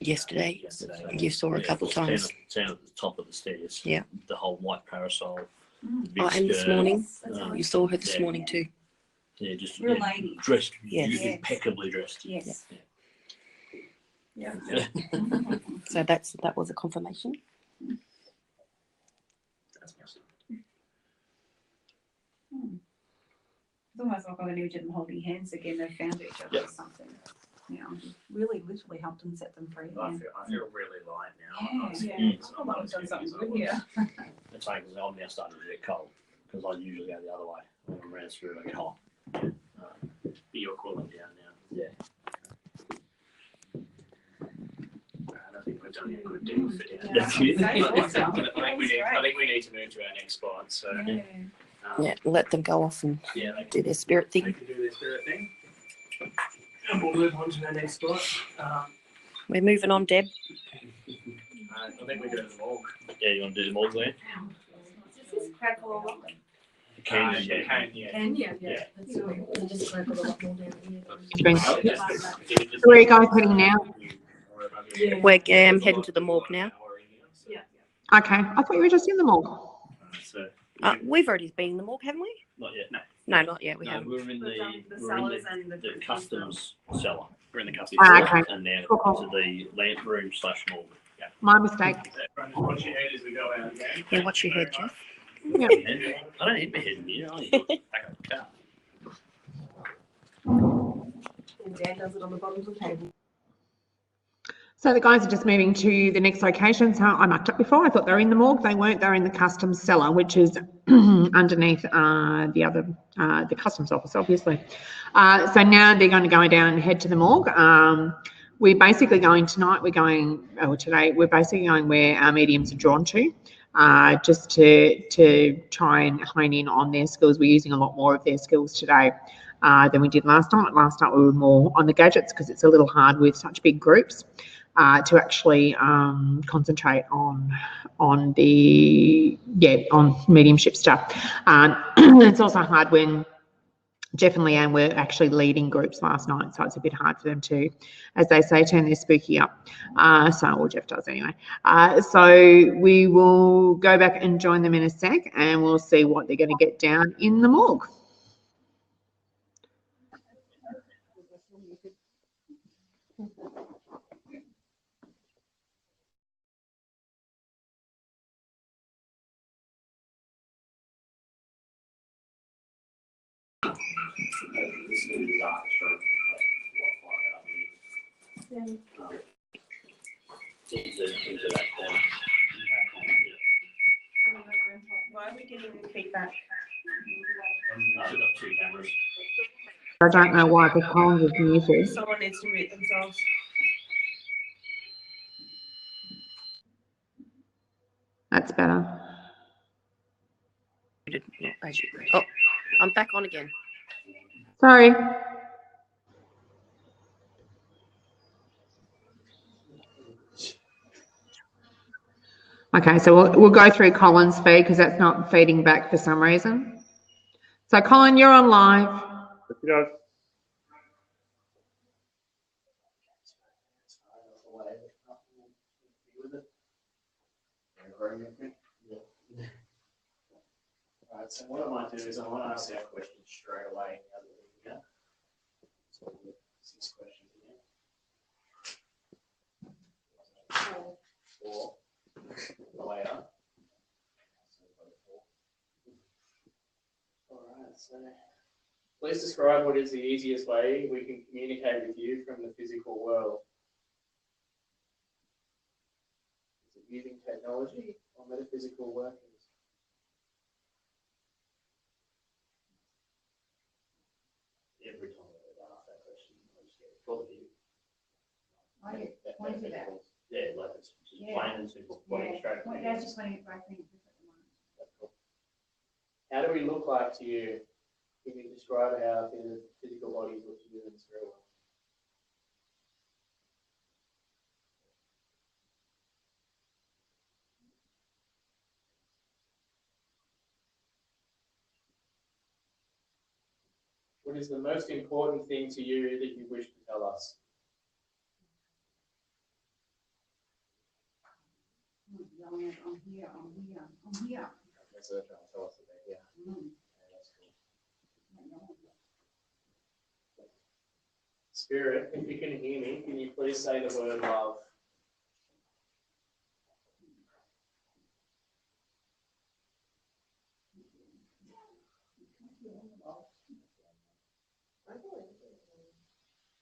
Yesterday, Yesterday. you saw her a couple of times. Down at the top of the stairs. Yeah. The whole white parasol. Mm. The big Oh, and this skirt. morning, Um, you saw her this yeah. morning too. Yeah, just Real lady. dressed, Yes. impeccably dressed. Yes. Yeah. So that was a confirmation. That's awesome. It's almost like I needed them holding hands again. They found each other Yeah. or something. Yeah. Really, literally helped them set them free. I Yeah. feel really light now. Yeah. I was- Yeah. it's I thought we've done not something as good good here. as I was. it's like I'm now starting to get cold because I usually go the other way. When I'm around through, I get hot. But you're cooling down now. Yeah. I think we've done a good deal for down. That's it. I think we need to move to our next spot. So Yeah, let them go off and yeah, do their spirit they thing. can do their spirit thing. And we'll move on to our next spot. We're moving on, Deb. I think we go to the morgue. Yeah, you want to do the morgue there? This is crackle a lot. Yeah. Yeah. Just crackle a lot more down Drink. here. So where are you guys heading now? We're heading to the morgue now. Okay, I thought you were just in the morgue. So We've already been in the morgue, haven't we? not yet. No. No, not yet. We No, haven't. we're in the customs cellar. We're in the customs Ah, cellar, okay. and now Cool. to the lamp room / morgue. Yeah. My mistake. Watch your head as we go out again. Yeah, watch your head, Jeff. Yeah. I don't hit my head in here. I hit the back of the car. And Dad does it on the bottom of the table. So the guys are just moving to the next location. So I mucked up before. I thought they were in the morgue. They weren't. They're in the customs cellar, which is underneath the customs office, obviously. So now they're going to go down and head to the morgue. We're basically going tonight. Today. We're basically going where our mediums are drawn to, just to try and hone in on their skills. We're using a lot more of their skills today than we did last night. Last night we were more on the gadgets because it's a little hard with such big groups. To actually concentrate on mediumship stuff. It's also hard when Jeff and Leanne were actually leading groups last night, so it's a bit hard for them to, as they say, turn their spooky up. Or Jeff does anyway. So we will go back and join them in a sec, and we'll see what they're going to get down in the morgue. Why are we getting feedback? I've got 2 cameras. I don't know why, because Collins is muted. Someone needs to mute themselves. That's better. Oh, I'm back on again. Sorry. Okay, so we'll go through Colin's feed because that's not feeding back for some reason. So Colin, you're on live. Alright, so what I might do is I want to ask our questions straight away. So 6 questions again. 4 later. Alright, so please describe what is the easiest way we can communicate with you from the physical world. Is it using technology or metaphysical workings? Every time I ask that question, I just get probably. I get pointed at. Yeah, like it's just plain and simple. Pointing straight at Well, me. that's just when it's right thing at the moment. That's cool. How do we look like to you? Can you describe how the physical bodies look to you in this real world? What is the most important thing to you that you wish to tell us? I'm here, I'm here, I'm here. That's what they're trying to tell us about, yeah. Mm. Okay, that's cool. Spirit, if you can hear me, can you please say the word love?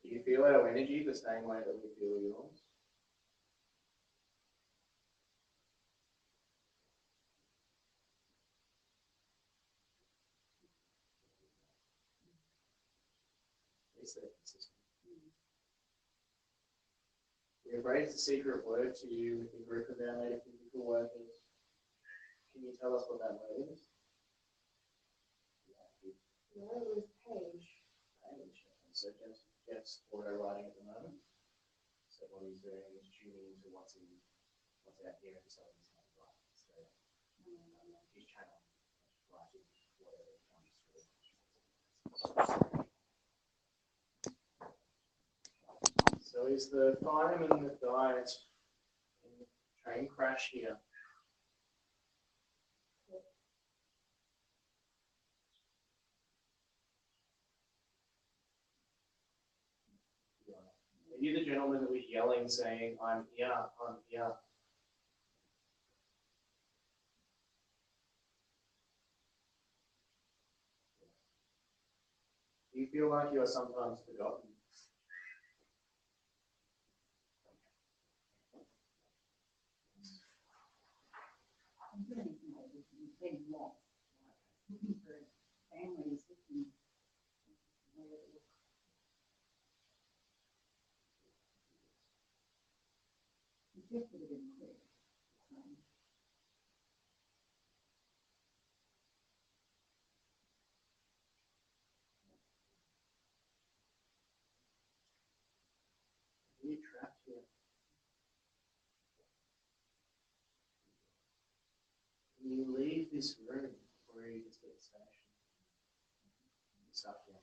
Do you feel our energy the same way that we feel yours? It's there consistent. We have raised a secret word to you with the group of our native physical workers. Can you tell us what that word is? No, it was page. Page. And so Jeff's auto writing at the moment. So what he's doing is tuning into what's out here and so he's not right. So he's channeling, writing whatever comes through. So is the fireman that died in the train crash here? Are you the gentleman that was yelling saying, I'm here, I'm here? Do you feel like you are sometimes forgotten? I'm doing it's been lost. Looking for families, looking where it looks. It just would have been quick. You're trapped here. Can you leave this room before you get to the station? It's up here.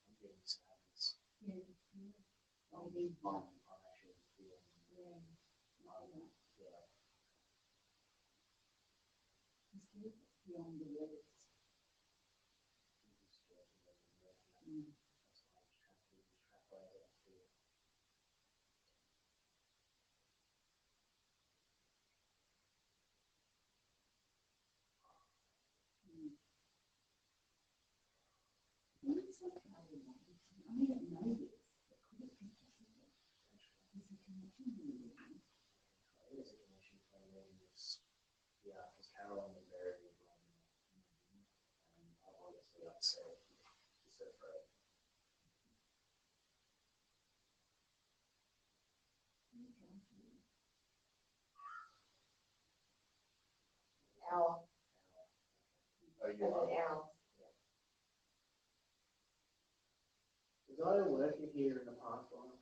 I'm getting sadness. Yeah. I'm actually feeling. Yeah. Beyond the words. It's okay. I mean, I know this, but could it be possible? There's a connection here. There's a connection between them. Yeah, because Caroline was very lonely. And I've obviously upset to separate. Hour. Oh, you An are? hour. Was I working here in the past one?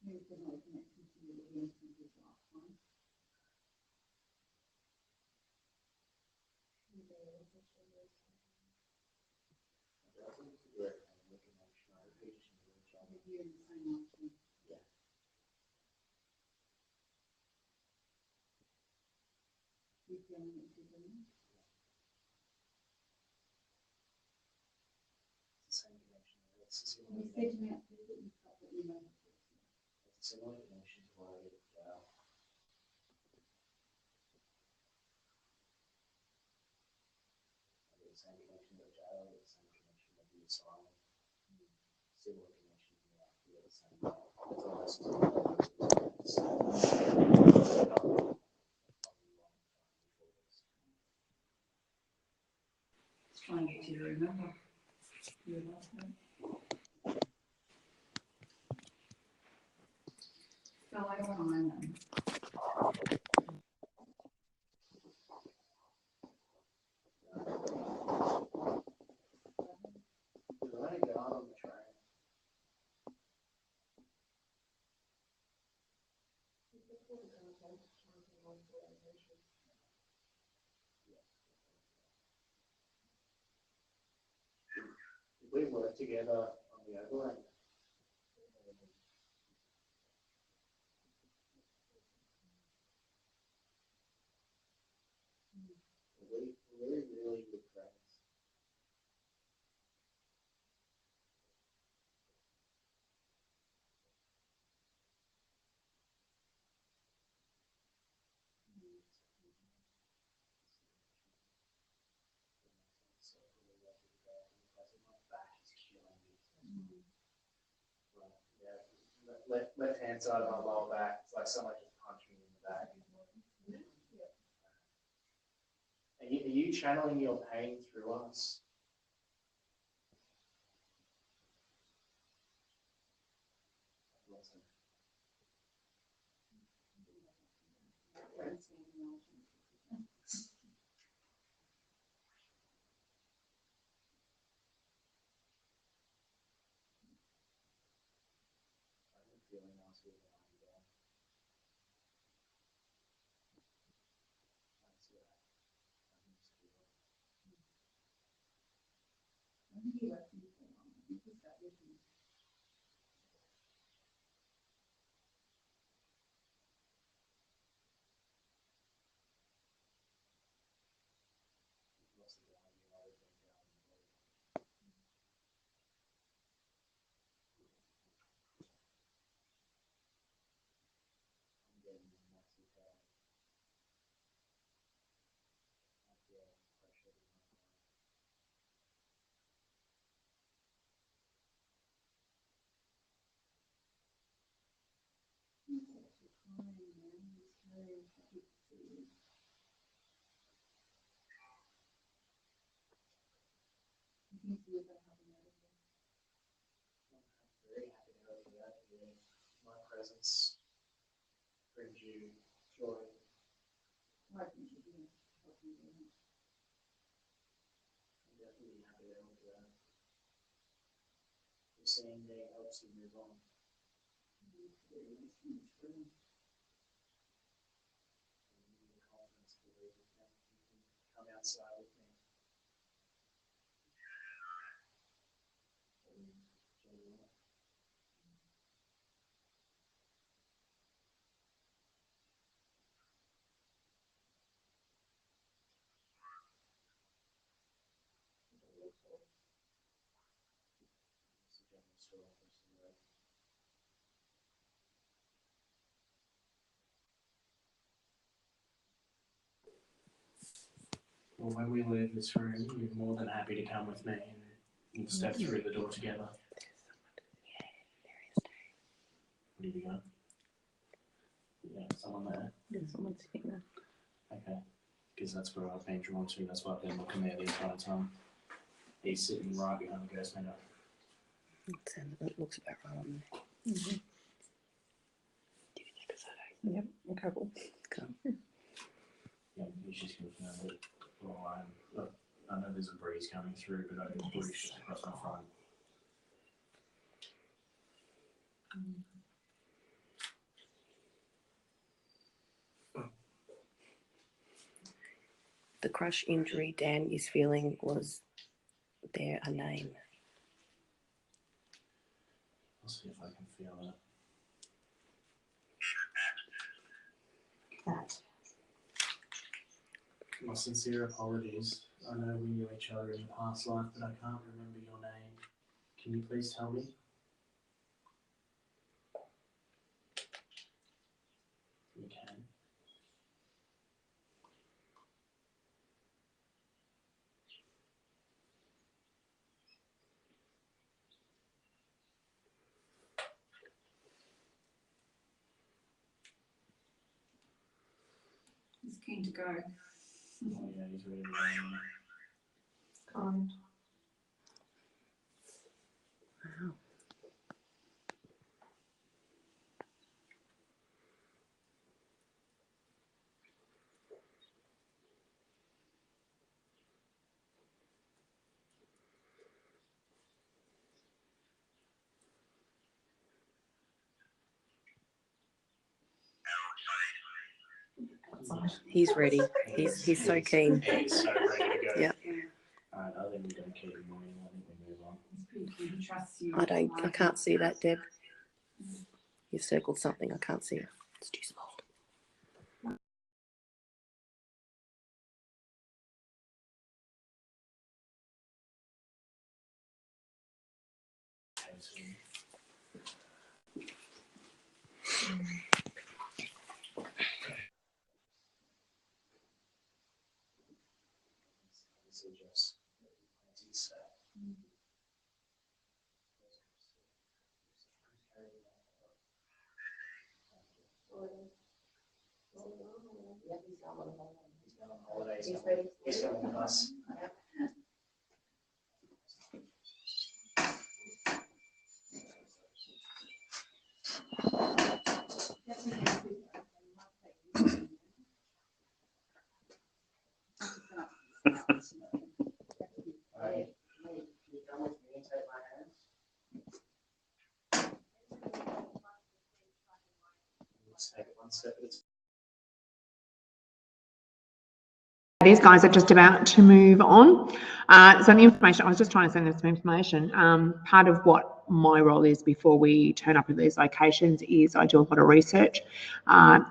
There's another connection to the event we did last time. I think it's a direct connection. I repeat it in the chat. You're in the same one. Yeah. You're feeling it differently. It's the same connection. It's a You similar said to connection. me after that you felt that you know. It's a similar connection to what I did with Gal. I did the same connection with Gal, I did the same connection with the asylum. Similar connection here. I feel the same. It's almost Just trying to get you to remember. Your last name. So I don't mind them. Did I get out on the train? Did we work together on the overland? We're really good friends. left hand side of my lower back. It's like someone just punched me in the back. Are you channeling your pain through us? Very happy to help you out here. My presence brings you joy. I'm definitely happy to help you out. You're seeing me helps you move on. You need the confidence to believe with me. You can come outside with me. Well, when we leave this room, you're more than happy to come with me and we'll step through the door together. Where do we go? Yeah, someone there. There's someone sitting there. Okay, because that's where I've been drawn to. That's why I've been looking there the entire time. He's sitting right behind the ghost window. It looks about right on there. Mm-hmm. Do you take a photo? Yep. Okay, cool. Come. Yeah, he's just confirmed it. Well, look, I know there's a breeze coming through, but I can breeze just across my front. The crush injury Dan is feeling, was there a name? I'll see if I can feel it. That. My sincere apologies. I know we knew each other in the past life, but I can't remember your name. Can you please tell me? You can. He's keen to go. Oh yeah, he's really running. Kind. Wow. He's ready. He's so keen. He's so ready to go. Yeah. Alright, I think we don't keep him waiting. I think we move on. He trusts you. I can't see that, Deb. You've circled something. I can't see it. It's too small. These guys are just about to move on. So the information, I was just trying to send them some information. Part of what my role is before we turn up at these locations is I do a lot of research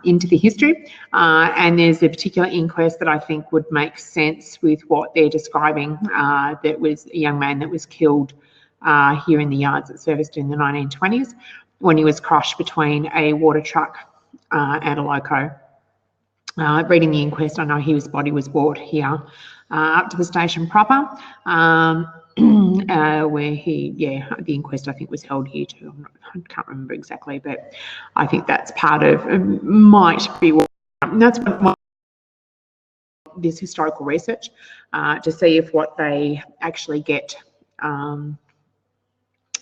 into the history. And there's a particular inquest that I think would make sense with what they're describing. That was a young man that was killed here in the yards at Serviceton in the 1920s when he was crushed between a water truck and a loco. Reading the inquest, I know his body was brought here up to the station proper, where the inquest I think was held here too. I can't remember exactly, but I think that's part of, might be what, that's what this historical research to see if what they actually get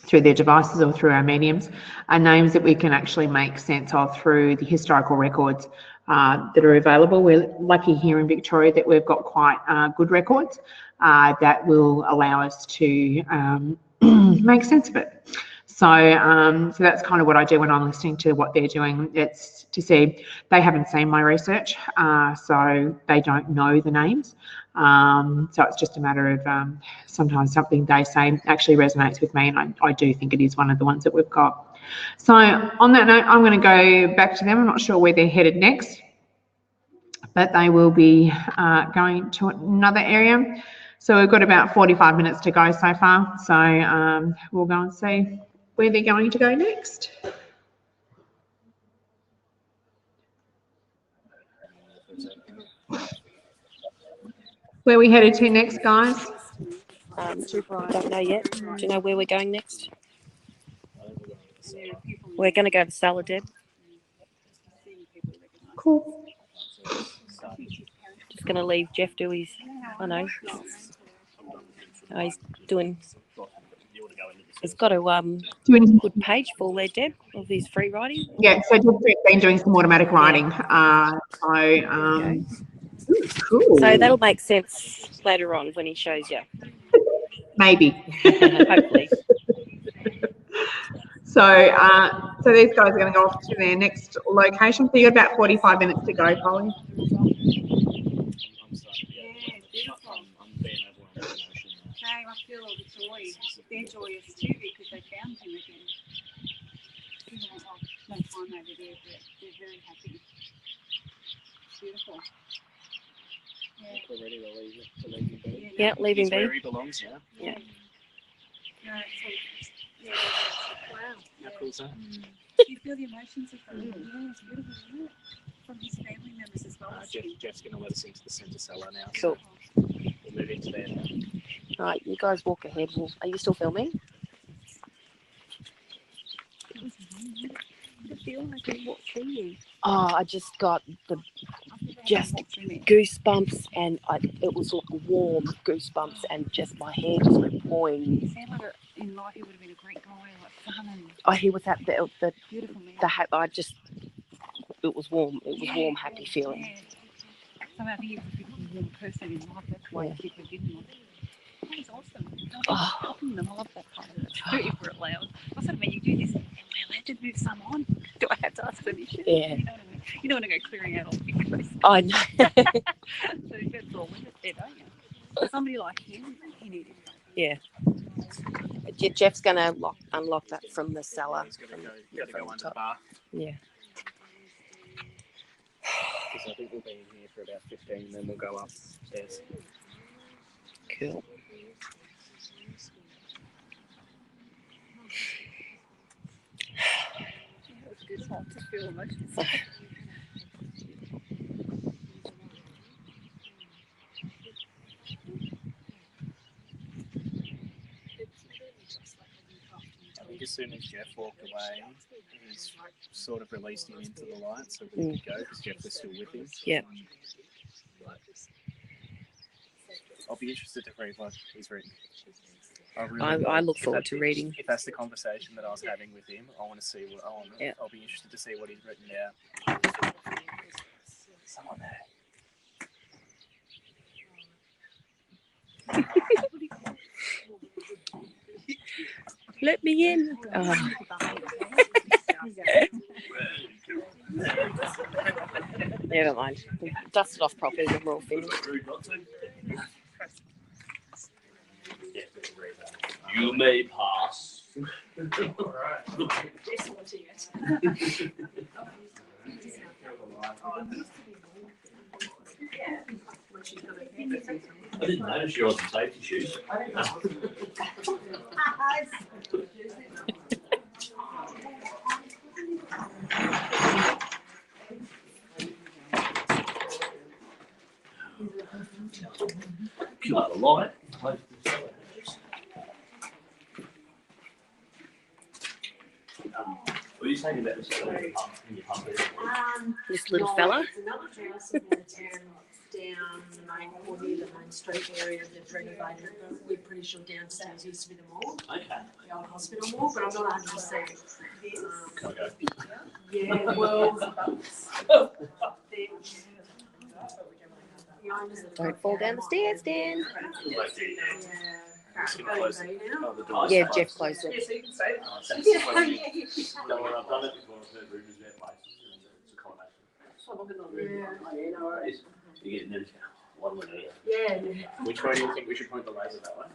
through their devices or through our mediums are names that we can actually make sense of through the historical records that are available. We're lucky here in Victoria that we've got quite good records that will allow us to make sense of it. So that's kind of what I do when I'm listening to what they're doing. It's to see, they haven't seen my research, so they don't know the names. So it's just a matter of sometimes something they say actually resonates with me, and I do think it is one of the ones that we've got. So on that note, I'm going to go back to them. I'm not sure where they're headed next, but they will be going to another area. So we've got about 45 minutes to go so far. So we'll go and see where they're going to go next. Where are we headed to next, guys? Don't know yet. Do you know where we're going next? We're going to go to Salad, Deb. Cool. Just going to leave Jeff do his, I know. He's doing, he's got a good page full there, Deb, of his free writing. Yeah, so Jeff's been doing some automatic writing. Cool. So that'll make sense later on when he shows you. Maybe. Hopefully. So these guys are going to go off to their next location. So you've got about 45 minutes to go, Polly. I feel all the joy. They're joyous too because they found him again. Even though no time over there, but they're very happy. It's beautiful. We're ready to leave it, to leave him be. Yeah, leave him be. Where he belongs now. Yeah. Wow. How cool is that? You feel the emotions of them. Yeah, it's beautiful, isn't it? From his family members as well. Jeff's going to let us into the centre cellar now. Cool. We'll move into there now. All right, you guys walk ahead. Are you still filming? I feel like I walked through you. Oh, I just got the goosebumps, and it was like warm goosebumps, and just my hair just went pawing. You sound like in life he would have been a great guy, like fun and Oh, he was at the beautiful man. it was warm. It was warm, happy feeling. Yeah. Somehow he was a warm person in life. That's why people didn't like him. That was awesome. I love that part of it. If we're allowed. I said, when you do this, am I allowed to move some on? Do I have to ask permission? Yeah. You know what I mean? You don't want to go clearing out all the pictures. I know. So you got all with it there, don't you? For somebody like him, he needed it. Yeah. Jeff's going to unlock that from the cellar. He's got to go under the bar. Yeah. Because I think we'll be in here for about 15, then we'll go upstairs. Cool. It was good time to feel emotions. I think it's soon as Jeff walked away, he's sort of released him into the light so we could go because Jeff was still with him. Yeah. I'll be interested to read what he's written. I look forward to reading. If that's the conversation that I was having with him, I want to see what I'll be interested to see what he's written down. Someone there. Let me in. Oh. Never mind. Dust it off properly and we're all finished. You may pass. I didn't notice you on some safety shoes. You are the light. What are you saying about this? This little fella. It's another house in the town down the main, or near the main street area that's renovated, but we're pretty sure downstairs used to be the mall, Okay. the old hospital mall, but I'm not 100%. Can I go? Yeah, well. Don't fall down the stairs, Dan. Yeah. Close it. Oh, the door's Yeah, closed. Jeff closed Yeah, it. so you can say. Oh, that's funny. No, I've done it before. I've heard rumours about places. It's a combination. Yeah. No worries. You get in one way. Yeah. Which way do you think we should point the laser that way?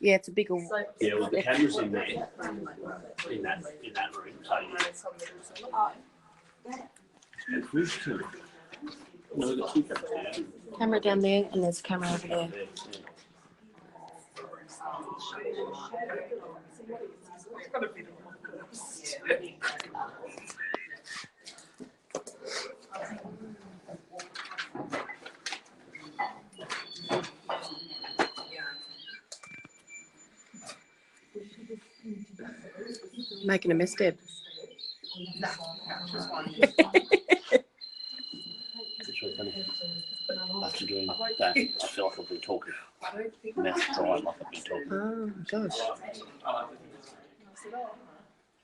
Yeah, it's a bigger. Yeah, well, the camera's in there, in that room. So and who's two? No, we've got two cameras. Camera down there, and there's a camera over there. Making a mess, Deb. It's really funny. After doing that, I feel like I've been talking. Mouth dry like I've been talking. Oh, gosh.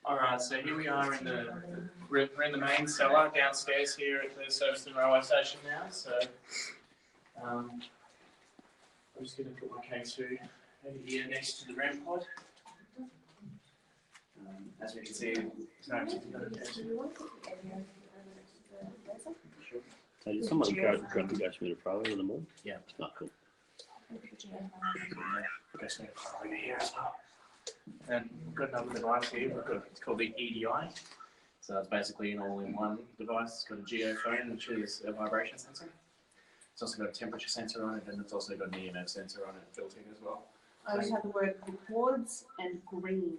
All right, so here we are we're in the main cellar downstairs here at the Serviceton railway station now. So I'm just going to put my K2 over here next to the REM pod. As we can see, there's no particular K2. So did someone grab the go through the pro in the mall? Yeah. Oh, cool. Okay, so over here as well. And we've got another device here. It's called the EDI. So it's basically an all-in-one device. It's got a geophone, which is a vibration sensor. It's also got a temperature sensor on it, and it's also got an EMF sensor on it built in as well. I just have the word records and green.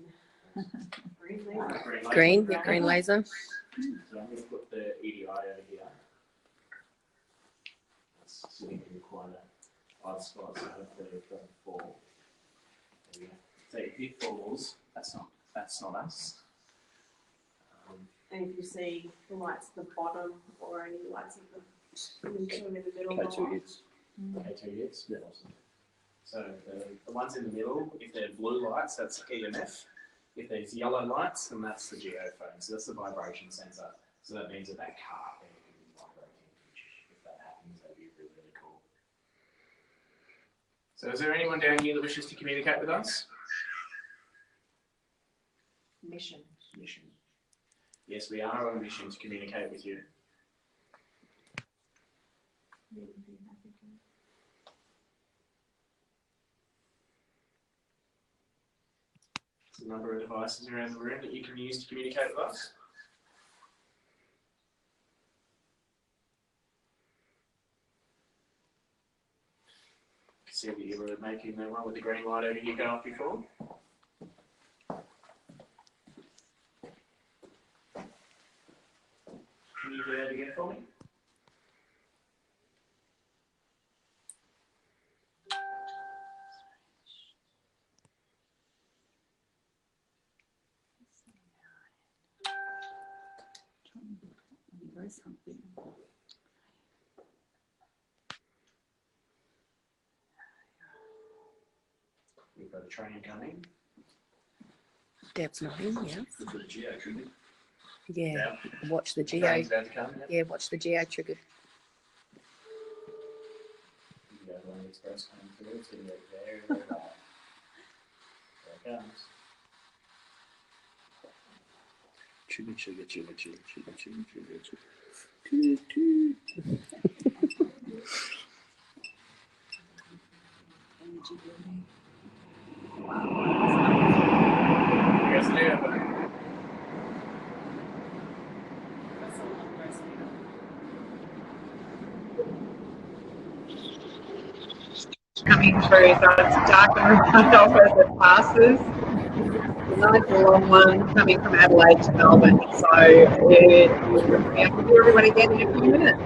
Green, yeah, green laser. So I'm going to put the EDI over here. It's sitting in quite a odd spot, so hopefully it doesn't fall. There we go. So if it falls, that's not us. And if you see the lights at the bottom or any lights at the in the middle. K2 hits. K2 hits. Yeah. Awesome. So the ones in the middle, if they're blue lights, that's EMF. If there's yellow lights, then that's the geophone. So that's the vibration sensor. So that means that car can be vibrating, which if that happens, that'd be really, really cool. So is there anyone down here that wishes to communicate with us? Mission. Mission. Yes, we are on a mission to communicate with you. There's a number of devices around the room that you can use to communicate with us. See that you were making the one with the green light over here go off before. Can you do that again for me? is something. We've got a train coming. Deb's not in, yeah. For the geo trigger. Yeah. Watch the geo. Train's about to come. Yep. Yeah, watch the geo trigger. The Overland Express coming through. It's going to go very, very loud. There it comes. Trigger, trigger, trigger, trigger, trigger, trigger, trigger, trigger. Toot, toot. Yes, they have a coming through, so it's darker right off as it passes. A nice long one coming from Adelaide to Melbourne, so we'll be able to do everybody again in a few minutes.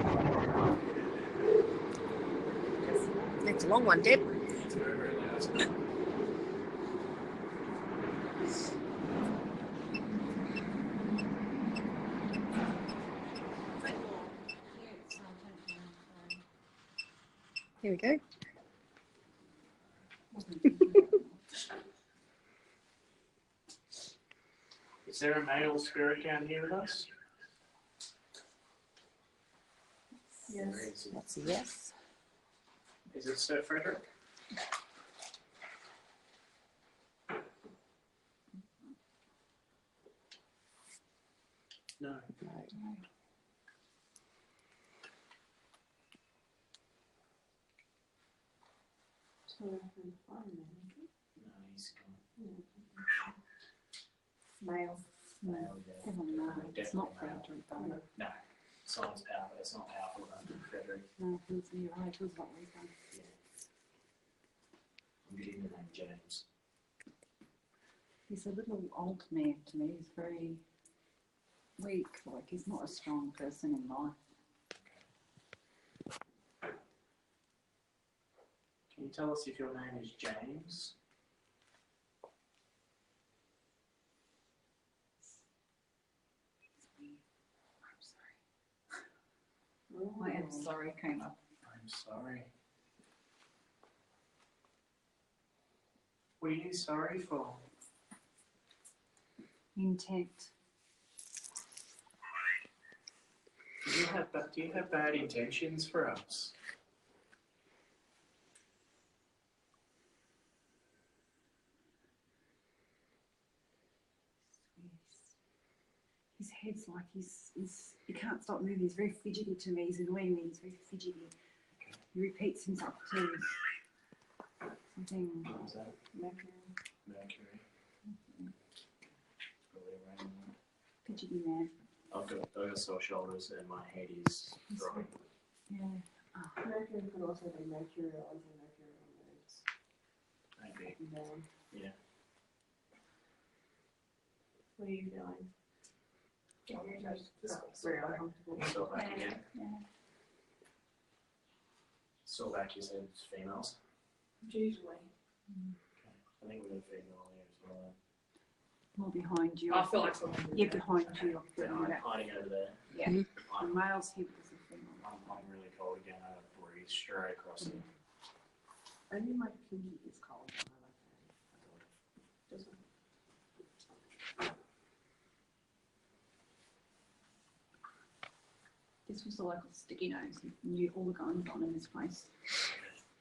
It's a long one, Deb. It's very, very loud. Here we go. Is there a male spirit down here with us? Yes. That's a yes. Is it Sir Frederick? No. No. No, he's gone. Male. Male, yeah. Definitely not. It's not Definitely Frederick, though. No. Science power, but it's not powerful enough to Frederick. No, you're right. It was what we've done. I'm getting the name James. He's a little old man to me. He's very weak. Like, he's not a strong person in life. Can you tell us if your name is James? I am sorry came up. I'm sorry. What are you sorry for? Intent. Do you have bad intentions for us? His head's like he can't stop moving. He's very fidgety to me. He's annoying me. He's very fidgety. He repeats himself too. Something. What was that? Mercury. Mercury. Probably around there. Fidgety man. I've got sore shoulders and my head is throbbing. Yeah. Oh. Mercury could also be Mercury or Mercury on Maybe. the Yeah. What are you doing? That's very uncomfortable. Sore back again. Yeah. Sore back, you said it's females. Usually. Okay. I think we've got a female here as well. More behind you. I feel like someone. Yeah, behind you. Yeah, I'm hiding over there. Yeah. Mhm. The male's here because of female. I'm really cold again. I breathe straight across it. Only my pinky is cold. Doesn't. This was the local sticky nose. He knew all the goings on in this place.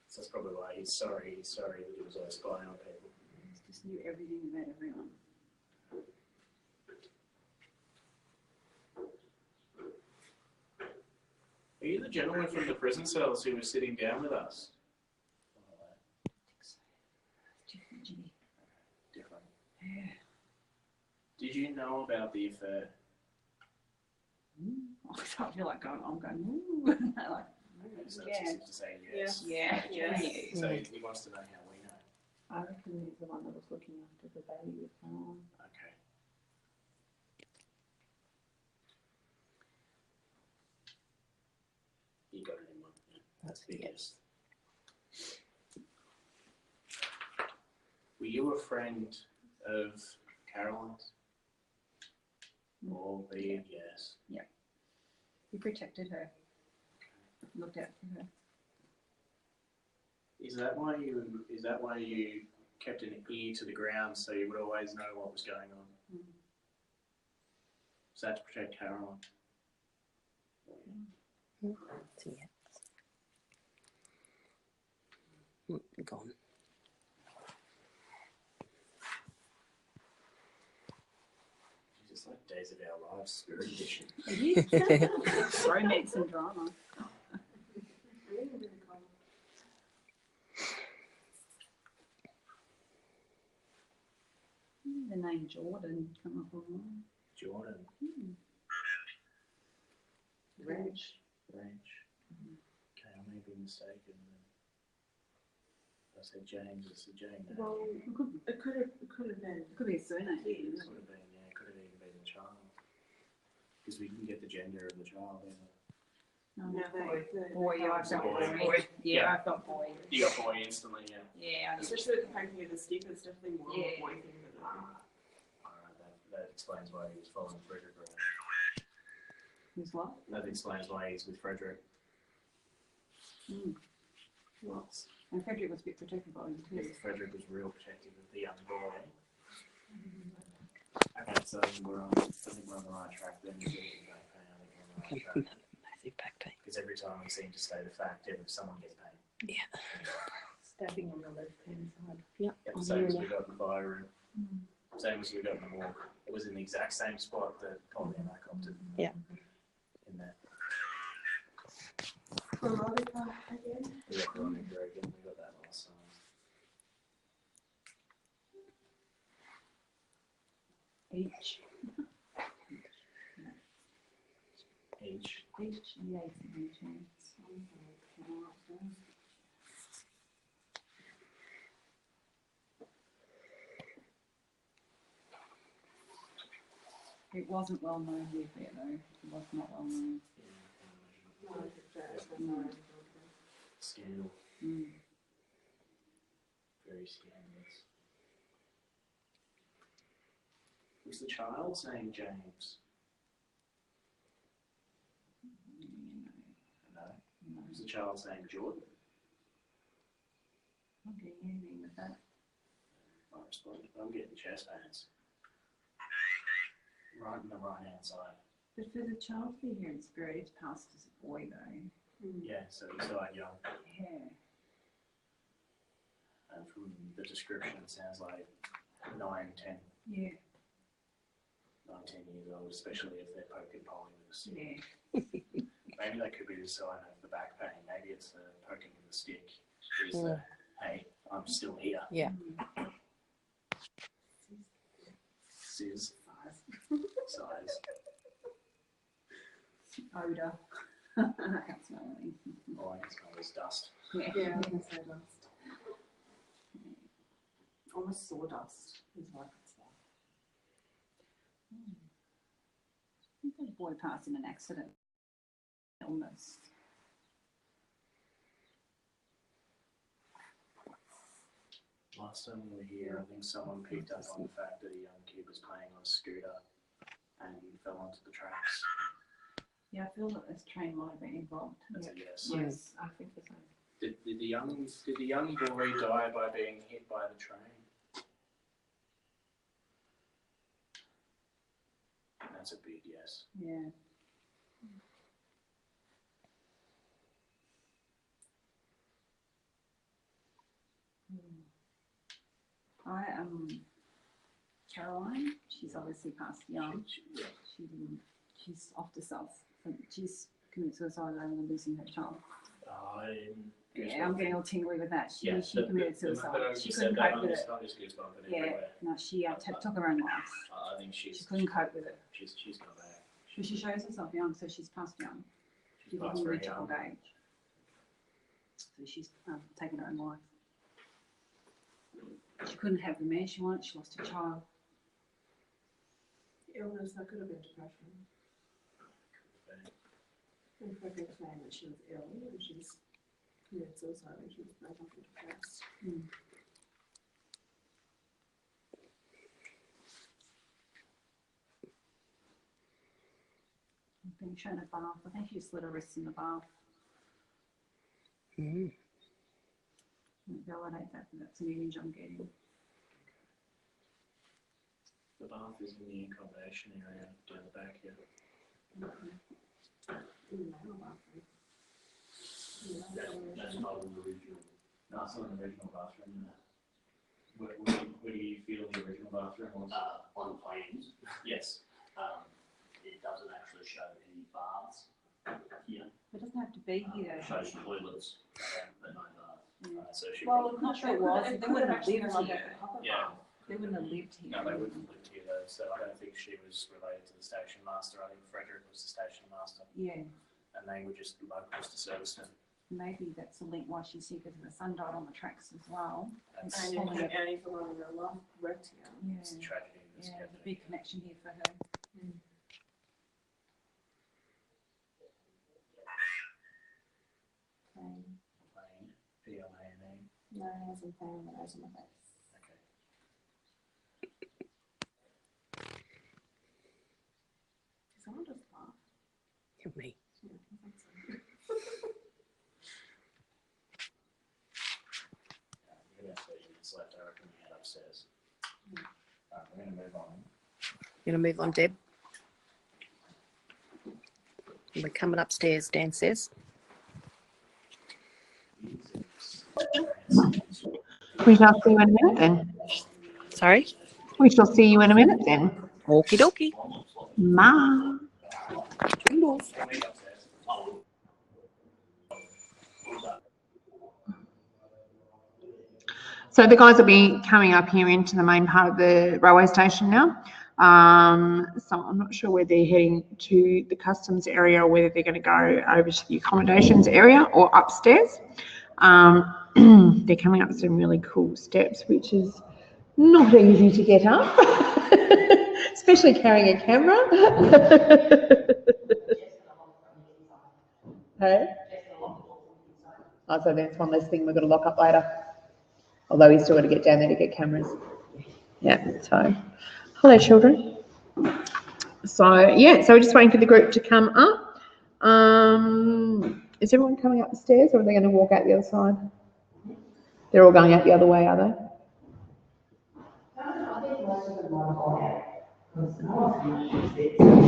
So that's probably why he's sorry. He's sorry that he was always spying on people. He just knew everything about everyone. Are you the gentleman from the prison cells who was sitting down with us? Too fidgety. Different. Yeah. Did you know about the affair? I feel like I'm going, ooh. Like, So yeah. it's just to say yes. Yeah. Yes. So he wants to know how we know. I reckon he's the one that was looking after the baby with Caroline. Okay. You got it in one. Yeah. That's the yes. Were you a friend of Caroline's? Albeit, yes. Yeah. You protected her. Looked out for her. Is that why you kept an ear to the ground so you would always know what was going on? Mm. Is that to protect Caroline? So, yeah. Gone. Just like Days of Our Lives, Spirit Edition. Romance and drama. The name Jordan come up online. Jordan. Ranch. Okay, I may be mistaken. I said James, I said Jane. Well, it could have been. It could be a surname. Could have been, yeah, could have even been the child. Because we didn't get the gender of the child either. No, Boy, yeah, I felt Boy. boy. Yeah, Yeah. I felt boy. You got boy instantly, yeah. Yeah, I did. Especially with the painting of the stick, it's definitely more of Yeah. a boy thing than a Alright, that explains why he was following Frederick around. Who's what? That explains why he's with Frederick. Mm. Lots. And Frederick was a bit protective of him too. Frederick was real protective of the young boy. Okay, so I think we're on the right track then. We're getting back pain. I think we're on the right track. Massive back pain. Because every time we seem to state a fact, someone gets pain. Yeah. Stabbing on the left hand side. Yep. Yeah, I'm same here as now. we got in the fire room. Same as we got in the walk. It was in the exact same spot that Polly and I opted. Yeah. In that. Veronica again. We got Veronica again. We got that last time. Each. Each. Yeah, each. It wasn't well known here though. It was not well known. Scandal. Mm. Very scandalous. Was the child saying James? No. No. Was the child saying Jordan? I'm getting anything with that. I responded, I'm getting chest pains. Right in the right hand side. But for the child to be here in spirit, it's passed as a boy though. Yeah, so he died young. Yeah. And from the description, it sounds like 9, 10, Yeah. 19 years old, especially if they're poking Polly with a stick. Yeah. Maybe that could be the sign of the back pain. Maybe it's the poking with the stick. Is Yeah. the, hey, I'm still here. Yeah. Sizz. Size. Odor. I can't smell anything. Oh, I can smell this dust. Yeah. Yeah, I can say dust. Almost sawdust is what I could smell. I think the boy passed in an accident. Illness. Last time we were here, I think someone picked up on the fact that a young kid was playing on a scooter and fell onto the tracks. Yeah, I feel that this train might have been involved. That's a yes. Yes, I think the same. Did the young boy die by being hit by the train? That's a big yes. Yeah. I Caroline. She's obviously passed young. Yeah. She didn't. She's off to self. She's committed suicide over losing her child. I didn't. Yeah, I'm getting all tingly with that. She Yeah, committed the suicide. moment She you couldn't said that, cope with it. I'm just goosebumping Yeah, everywhere. no, she took her own life. I think She couldn't cope with it. she's got back. But she shows herself young, so she's past young. She She's past didn't very reach young. old age. So she's taken her own life. She couldn't have the man she wanted. She lost her child. Illness, that could have been depression. And Frederick claimed that she was ill and she's committed suicide and she was no longer depressed. I've been shown a bath. I think you slit her wrists in the bath. Mm. Validate that, but that's an image I'm getting. The bath is in the accommodation area down the back here. That's not in the original. No, it's not in the original bathroom. No. Where do you feel the original bathroom was? On plans, Yes. it doesn't actually show any baths here. It doesn't have to be here. It shows toilets, but no baths. So she Well, probably, I'm not sure it was. They wouldn't have lived here. yeah. They wouldn't have lived here. No, they wouldn't live here though, so I don't think she was related to the station master. I think Frederick was the station master, Yeah, and they were just locals to Serviceton. maybe that's the link why she's here, because the sun died on the tracks as well. That's, And Probably if Annie's the one in the love wrecked here. that's the tragedy. That's Yeah, there's a happening. big connection here for her. Plane, P-L-A-N-E. No, it hasn't found the nose on my face. Okay. Did someone just laugh? Me. Yeah, I think so. We're going to have 30 minutes left. I reckon we head upstairs. We're going to move on. You gonna move on, Deb? We're coming upstairs, Dan says. We shall see you in a minute then. Sorry? We shall see you in a minute then. Okie dokie. Ma. Toodles. So the guys will be coming up here into the main part of the railway station now. So I'm not sure whether they're heading to the customs area or whether they're going to go over to the accommodations area or upstairs. They're coming up some really cool steps, which is not easy to get up, especially carrying a camera. Hey? Oh, so that's one less thing we've got to lock up later. Although we still got to get down there to get cameras. Yeah, so hello children. So yeah, so we're just waiting for the group to come up. Is everyone coming up the stairs or are they going to walk out the other side? They're all going out the other way, are they?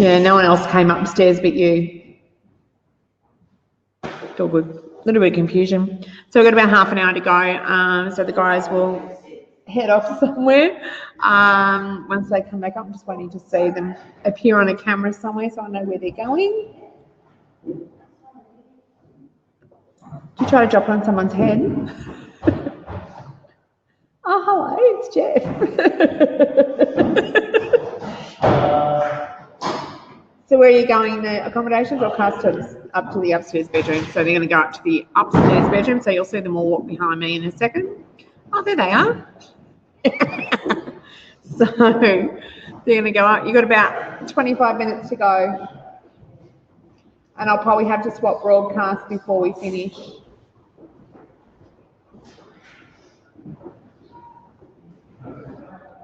Yeah, no one else came upstairs but you. It's all good. A little bit of confusion. So we've got about half an hour to go. So the guys will head off somewhere. Once they come back up, I'm just waiting to see them appear on a camera somewhere so I know where they're going. Did you try to drop on someone's head? Oh, hello, it's Jeff. So where are you going, the accommodations or customs? Up to the upstairs bedroom. So they're going to go up to the upstairs bedroom. So you'll see them all walk behind me in a second. Oh, there they are. So they're going to go up. You've got about 25 minutes to go. And I'll probably have to swap broadcast before we finish.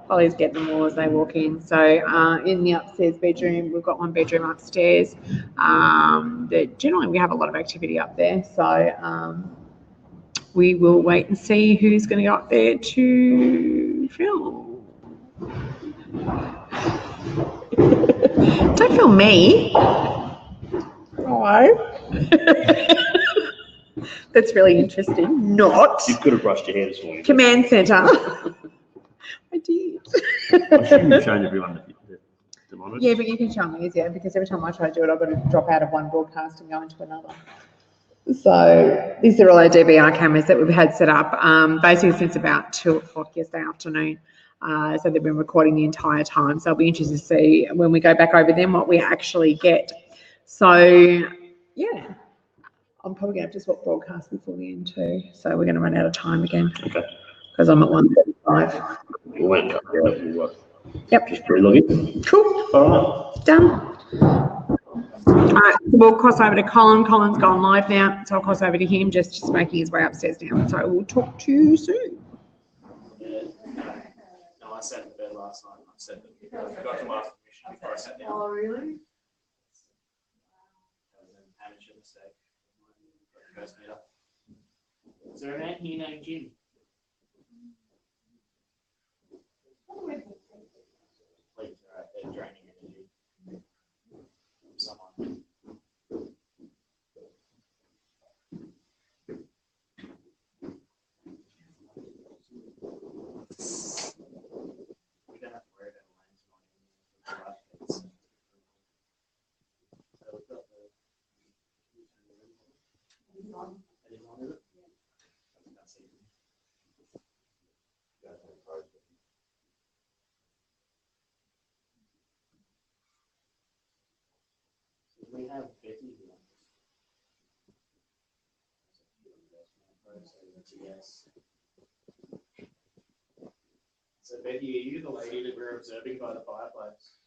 Ollie's getting them all as they walk in. So in the upstairs bedroom, we've got one bedroom upstairs. Generally, we have a lot of activity up there. So we will wait and see who's going to go up there to film. Don't film me. Hello. That's really interesting. Not. You could have brushed your hair this morning. Command centre. I did. I'm sure you've shown everyone the monitor. Yeah, but you can show me easier because every time I try to do it, I've got to drop out of one broadcast and go into another. So these are all our DVR cameras that we've had set up basically since about 2 o'clock yesterday afternoon. So they've been recording the entire time. So I'll be interested to see when we go back over them what we actually get. So yeah, I'm probably going to have to swap broadcast before the end too. So we're going to run out of time again. Okay. Because I'm at 1:35. We won't cut it out. We'll Yep. just pre-log in. Cool. All right. Done. All right, we'll cross over to Colin. Colin's gone live now, so I'll cross over to him, just making his way upstairs now. So we'll talk to you soon. Yeah. No, I sat in bed last night. I forgot to ask permission before I sat down. Oh, really? impersonator. Is there a man here named Jim? Please, all right, they're draining energy from someone. We don't have to worry about lanes on. So we've got the. I didn't want it. I can't see it. We have Betty here. Yes. So Betty, are you the lady that we're observing by the fireplace?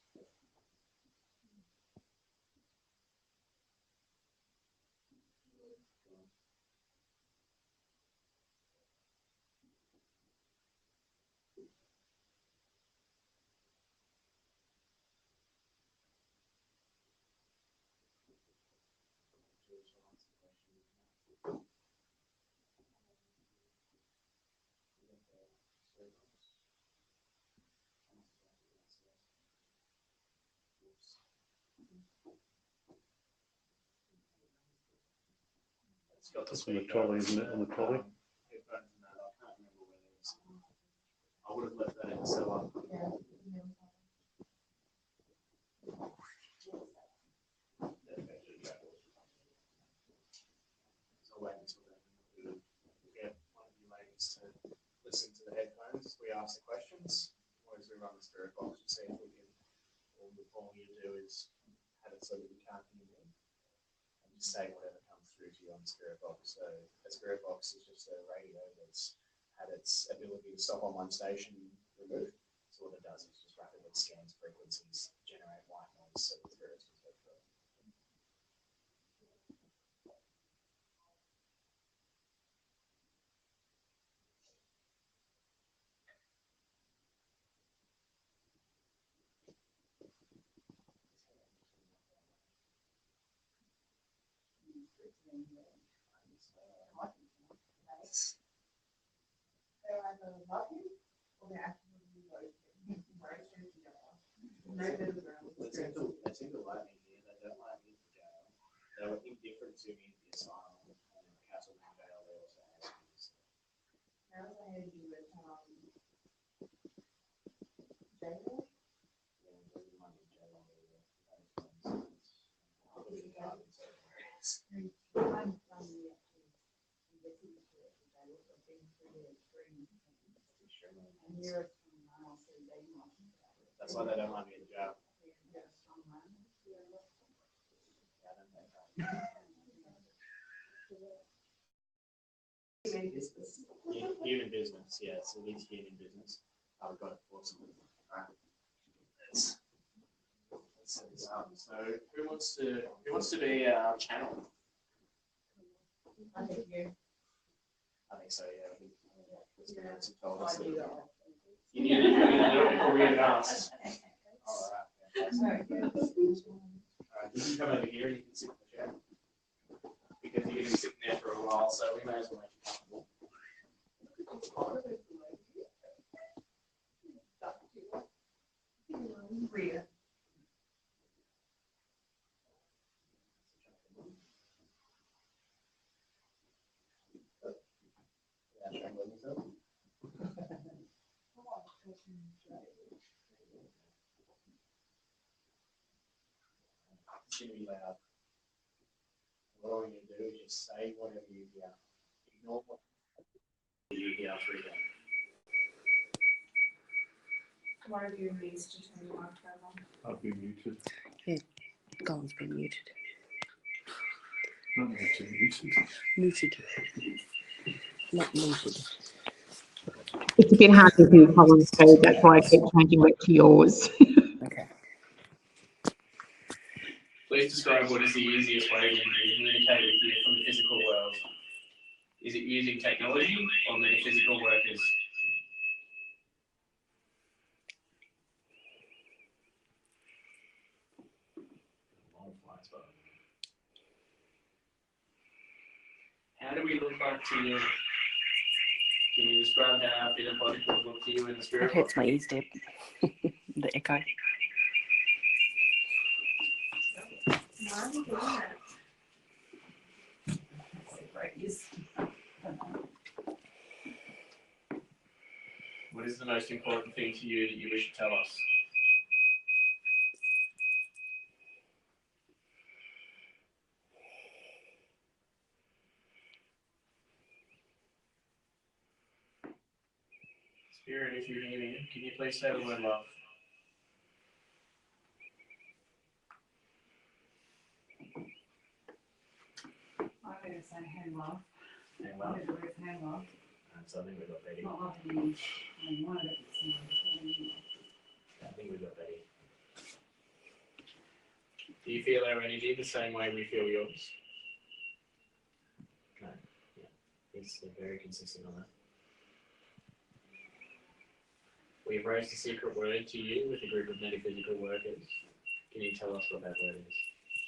It's got That's on the trolley, isn't it? On the trolley. Headphones and that. I can't remember where it is. I would have left that in the cellar. So I'll wait until then. We'll get one of you ladies to listen to the headphones. We ask the questions. Always we run the spirit box to see if we can. All you do is have it so that you can't hear me, and just say whatever comes through to you on the spirit box. So a spirit box is just a radio that's had its ability to stop on one station removed. So what it does is just rapidly scans frequencies, generate white noise, so the spirits will go through. They seem to like me here. They don't like me in the jail. They were indifferent to me in the asylum and in the Castleman jail. They also asked me. So. Yeah, there's one in jail. That's why they don't want me in jail. Human business, yeah. So it's human business. I've got it awesome. All right. Let's set this up. So who wants to be our channel? I think you. I think so, yeah. Told us that you need to do it or we asked. All right. All right, you can come over here and you can sit in the chair. Because you're going to be sitting there for a while, so we may as well make you comfortable. Rita. It's going to be loud. What all you do is just say whatever you hear. Ignore what you hear through them. One of you needs to turn your microphone on. I've been muted. Colin's been muted. Not muted, muted. Muted. Not muted. It's a bit hard to hear Colin's feed, that's why I keep changing it to yours. Okay. Please describe what is the easiest way to communicate with you from the physical world. Is it using technology or metaphysical workers? do we look like to you? Can you describe how our fit body would look to you in the It spirit? hurts my ears, Deb. The echo. Why are you doing that? What is the most important thing to you that you wish to tell us? Spirit, if you hear me, can you please say the word love? I'm going to say hand love. Hand I'm love. going to do it hand love. So I think we got Betty. Not love to be, I wanted it to be. I think we got Betty. Do you feel our energy the same way we feel yours? No. Yeah. It's very consistent on that. We've raised a secret word to you with a group of metaphysical workers. Can you tell us what that word is?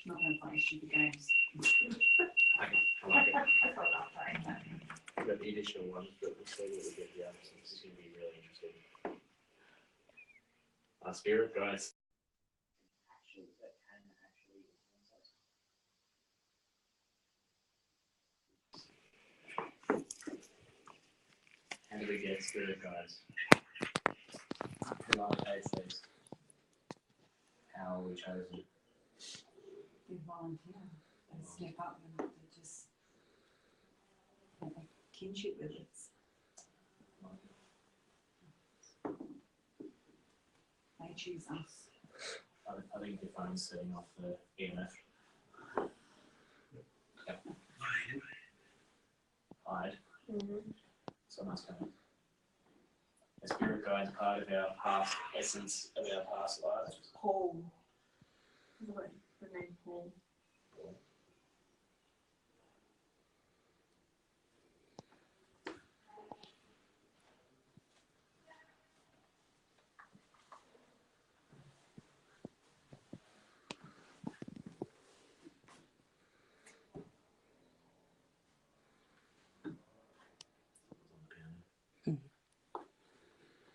Not going to play stupid games. Okay, I like it. That's what I'm saying. We've got the additional ones, but we'll see what we get the others. This is going to be really interesting. Our spirit guys. How do we get spirit guys? Who are these? How are we chosen? They volunteer. They step up and they just have a kinship with us. They choose us. I think your phone's setting off the EMF. Yep. Hide. Someone's coming. The spirit guide is part of our past essence of our past lives. Paul. What? The name Paul.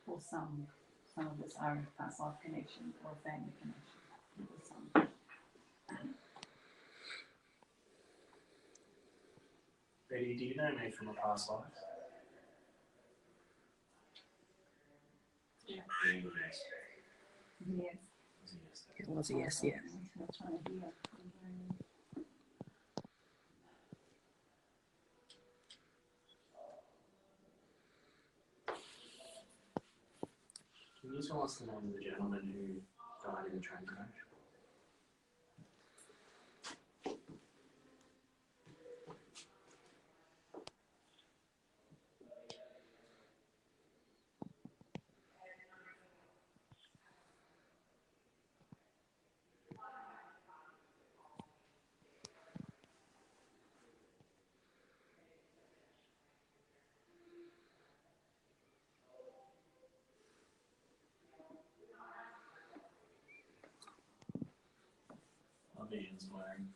Or some of us are a past life connection or a family connection. Or some. Betty, do you know me from a past life? Yeah. Yes. Yes. Yes. It was a yes, yeah. I'm trying to hear. Can you tell us the name of the gentleman who died in the train crash? My vision's blurring.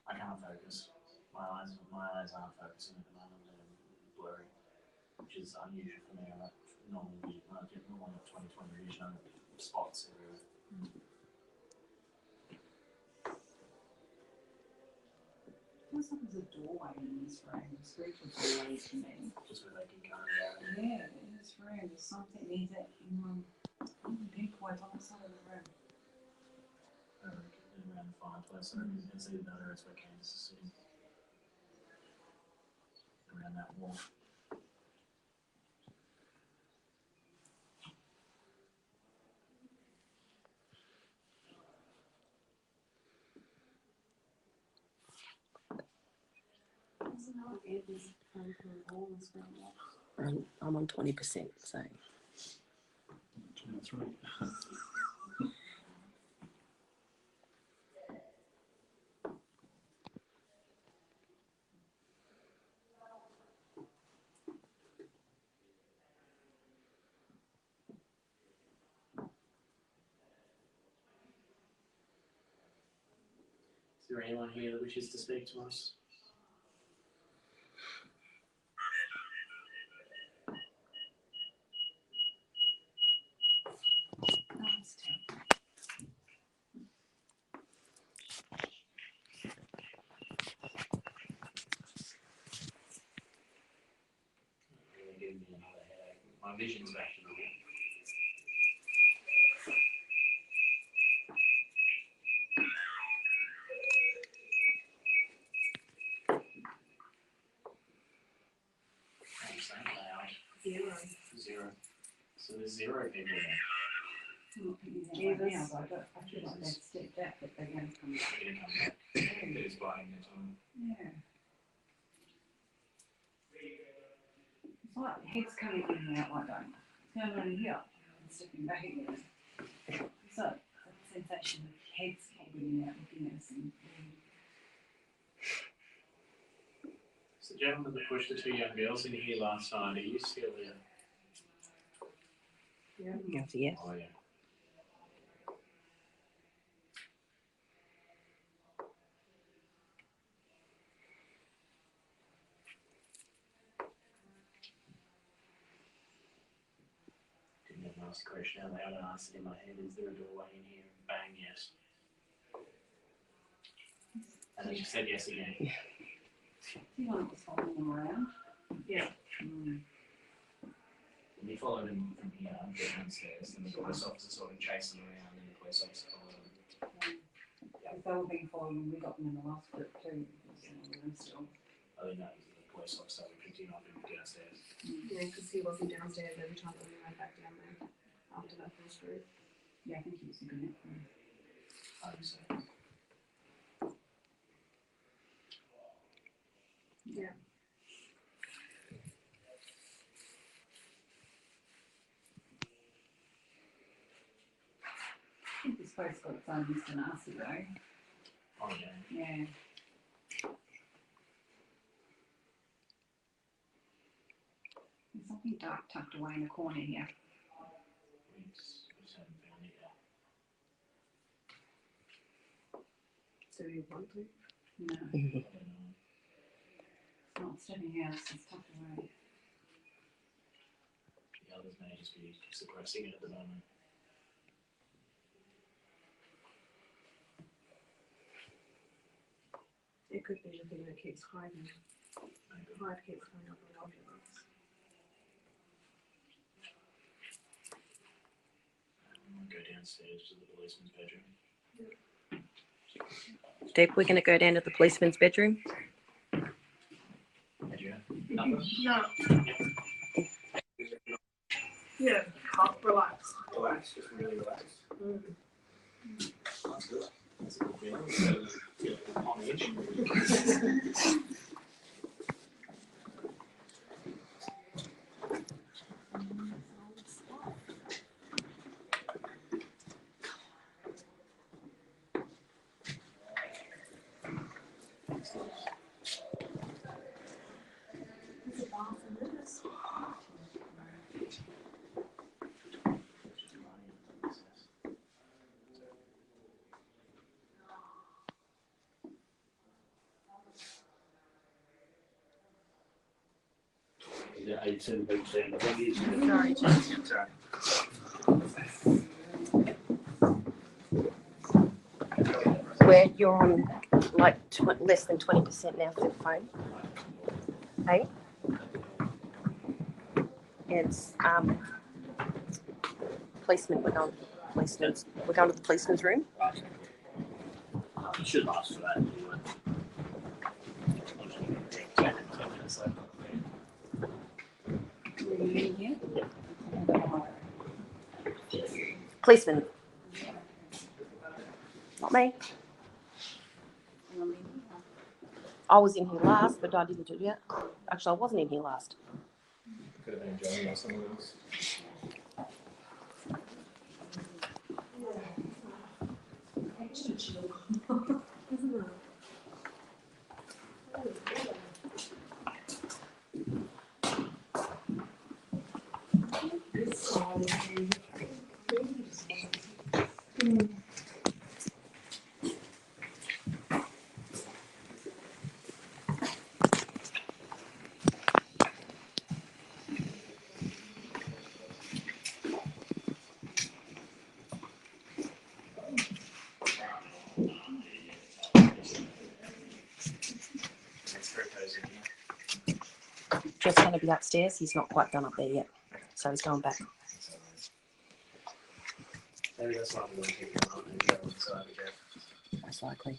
I can't focus. My eyes aren't focusing at the moment. They're blurry, which is unusual for me. I normally get normal 20/20 vision. I get spots everywhere. Feels like there's a doorway in this room, spiritual doorway to me. Just where they can come out. Yeah, in this room, there's something needs that pinpoint on the side of the room. Around the fireplace, so it's either that or it's where Candace is sitting. Around that wall. I'm on 20%, so. That's right. Is there anyone here that wishes to speak to us? vision's back to normal. I'm saying loud. 0. So there's 0 people there. Jesus. I feel like they've stepped out, but they're going to come back. They're gonna come back. They're just biding their time. Yeah. It's like heads coming in and out like that. Going on in here and stepping back again. So, a sensation of heads holding out looking at us. And, So the gentleman that pushed the 2 young girls in here last night, are you still there? Yes, yes. Oh, yeah. Didn't even ask the question out loud. I asked it in my head, is there a doorway in here? And bang, yes. And then she said yes again. you want to follow them around? Yeah. Mm. And he followed him from here downstairs, and the police officer sort of chased him around, and the police officer followed him. If they were being followed, we got them in the last group too. Still. I think that was the police officer who picked him up and downstairs. Yeah, because he wasn't downstairs every time that we went back down there after that first group. Yeah, I think he was a good net. I think so. Yeah. I think this place got its own Mr. Nasty though. Oh, yeah. Yeah. There's something dark tucked away in the corner here. We just haven't found it yet. So you want to? No, I don't know. it's not stepping out, it's tucked away. The others may just be suppressing it at the moment. It could be the thing that keeps hiding. Maybe. Hive keeps coming up on objects. We'll go downstairs to the policeman's bedroom. Deb, we're going to go down to the policeman's bedroom. Did you have number? Yeah. Yeah. Relax. Relax, just really relax. Mm. That's good. That's a good feeling. Feel on edge. Yeah, 87%. I think it's Sorry, James. Sorry. Where you're on like less than 20% now for the phone. Hey? It's policeman. We're going to the policeman's room. You should ask for that anyway. Policeman. Not me. I was in here last, but I didn't do that. Actually, I wasn't in here last. Could have been Johnny or someone else. Just going to be upstairs. He's not quite done up there yet. So he's going back. Maybe that's not the one taking on and go inside again. Most likely.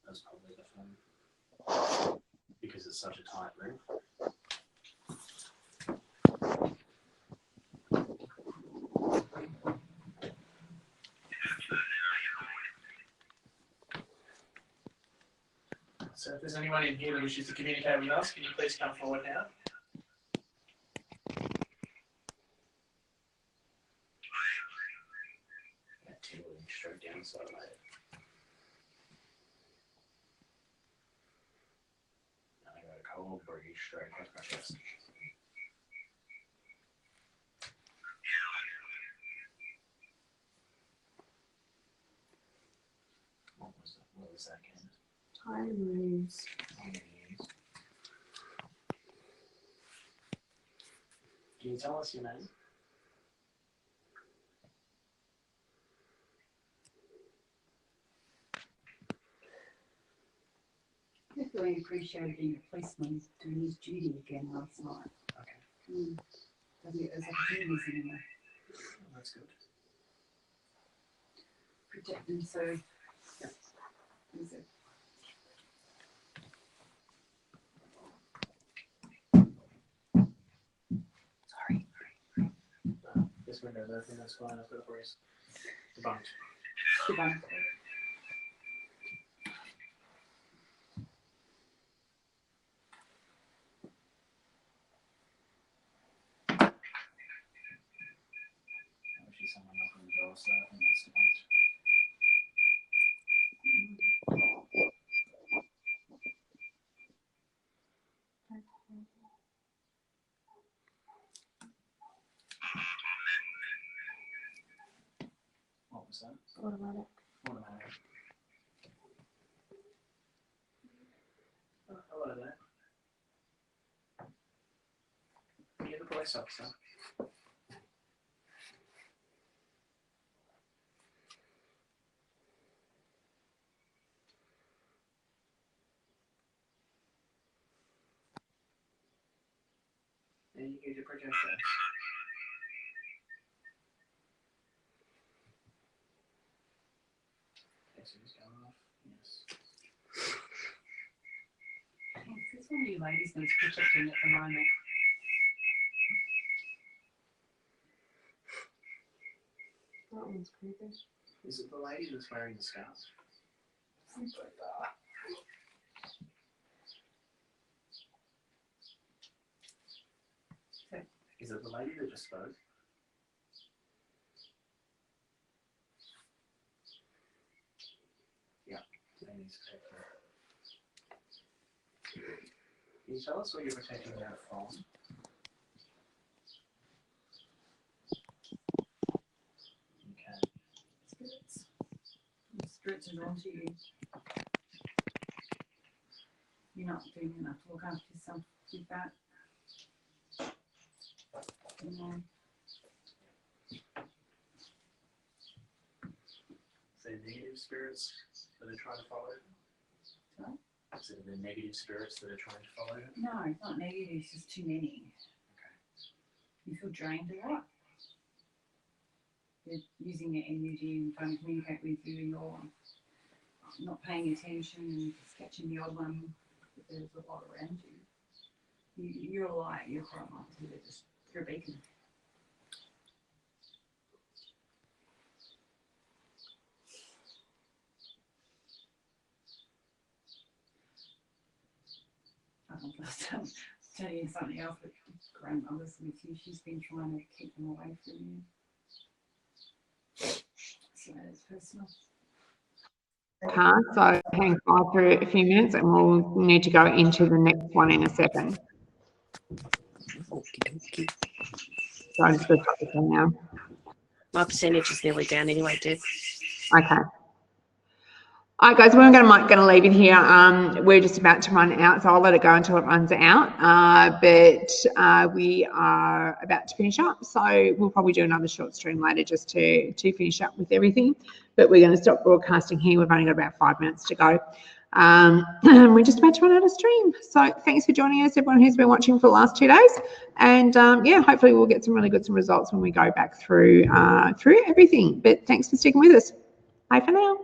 That's probably the phone. Because it's such a tight room. So if there's anyone in here that wishes to communicate with us, can you please come forward now? That tingling straight down the side of my head. And I got a cold breeze straight across my chest. What was that, Candace? Time moves. Can you tell us your name? Definitely appreciated being a policeman doing his duty again last night. Okay, Doesn't get those opportunities anymore. that's good. Protect them, so. Is it? Sorry. This window's open, that's fine, I've got a brace. Debunked. Goodbye. Actually, someone opened the door, so I think that's debunked. What was that? Automatic. Automatic. Oh, hello there. You're the police officer. Yeah, you use your projector. Okay, so just going off. Yes. This one of you ladies needs protecting at the moment. That one's creepy. Is it the lady that's wearing the scarf? Seems like that. Is it the lady that just spoke? Yeah, they need to take her. Can you tell us where you're protecting that from? Okay. Spirits. Spirits are onto you. You're not doing enough to look after yourself with that. Is there negative spirits that are trying to follow her? Sorry? Is it the negative spirits that are trying to follow her? No, not negative, it's just too many. You feel drained a lot. You're using your energy and trying to communicate with you, you're not paying attention and just catching the odd one, but there's a lot around you. You're a light, you're a bright light, you're a beacon. I'll tell you something else, but grandmother's with you, she's been trying to keep them away from you. So it's personal. Car, so hang fire for a few minutes and we'll need to go into the next one in a second. Okie dokie. So I just got to stop this one now. My percentage is nearly down anyway, Deb. Okay. All right, guys, we're going to leave it here. We're just about to run out, so I'll let it go until it runs out. But we are about to finish up, so we'll probably do another short stream later just to finish up with everything. But we're going to stop broadcasting here. We've only got about 5 minutes to go. We're just about to run out of stream. So thanks for joining us, everyone who's been watching for the last 2 days. And yeah, hopefully we'll get some really good results when we go back through everything. But thanks for sticking with us. Bye for now.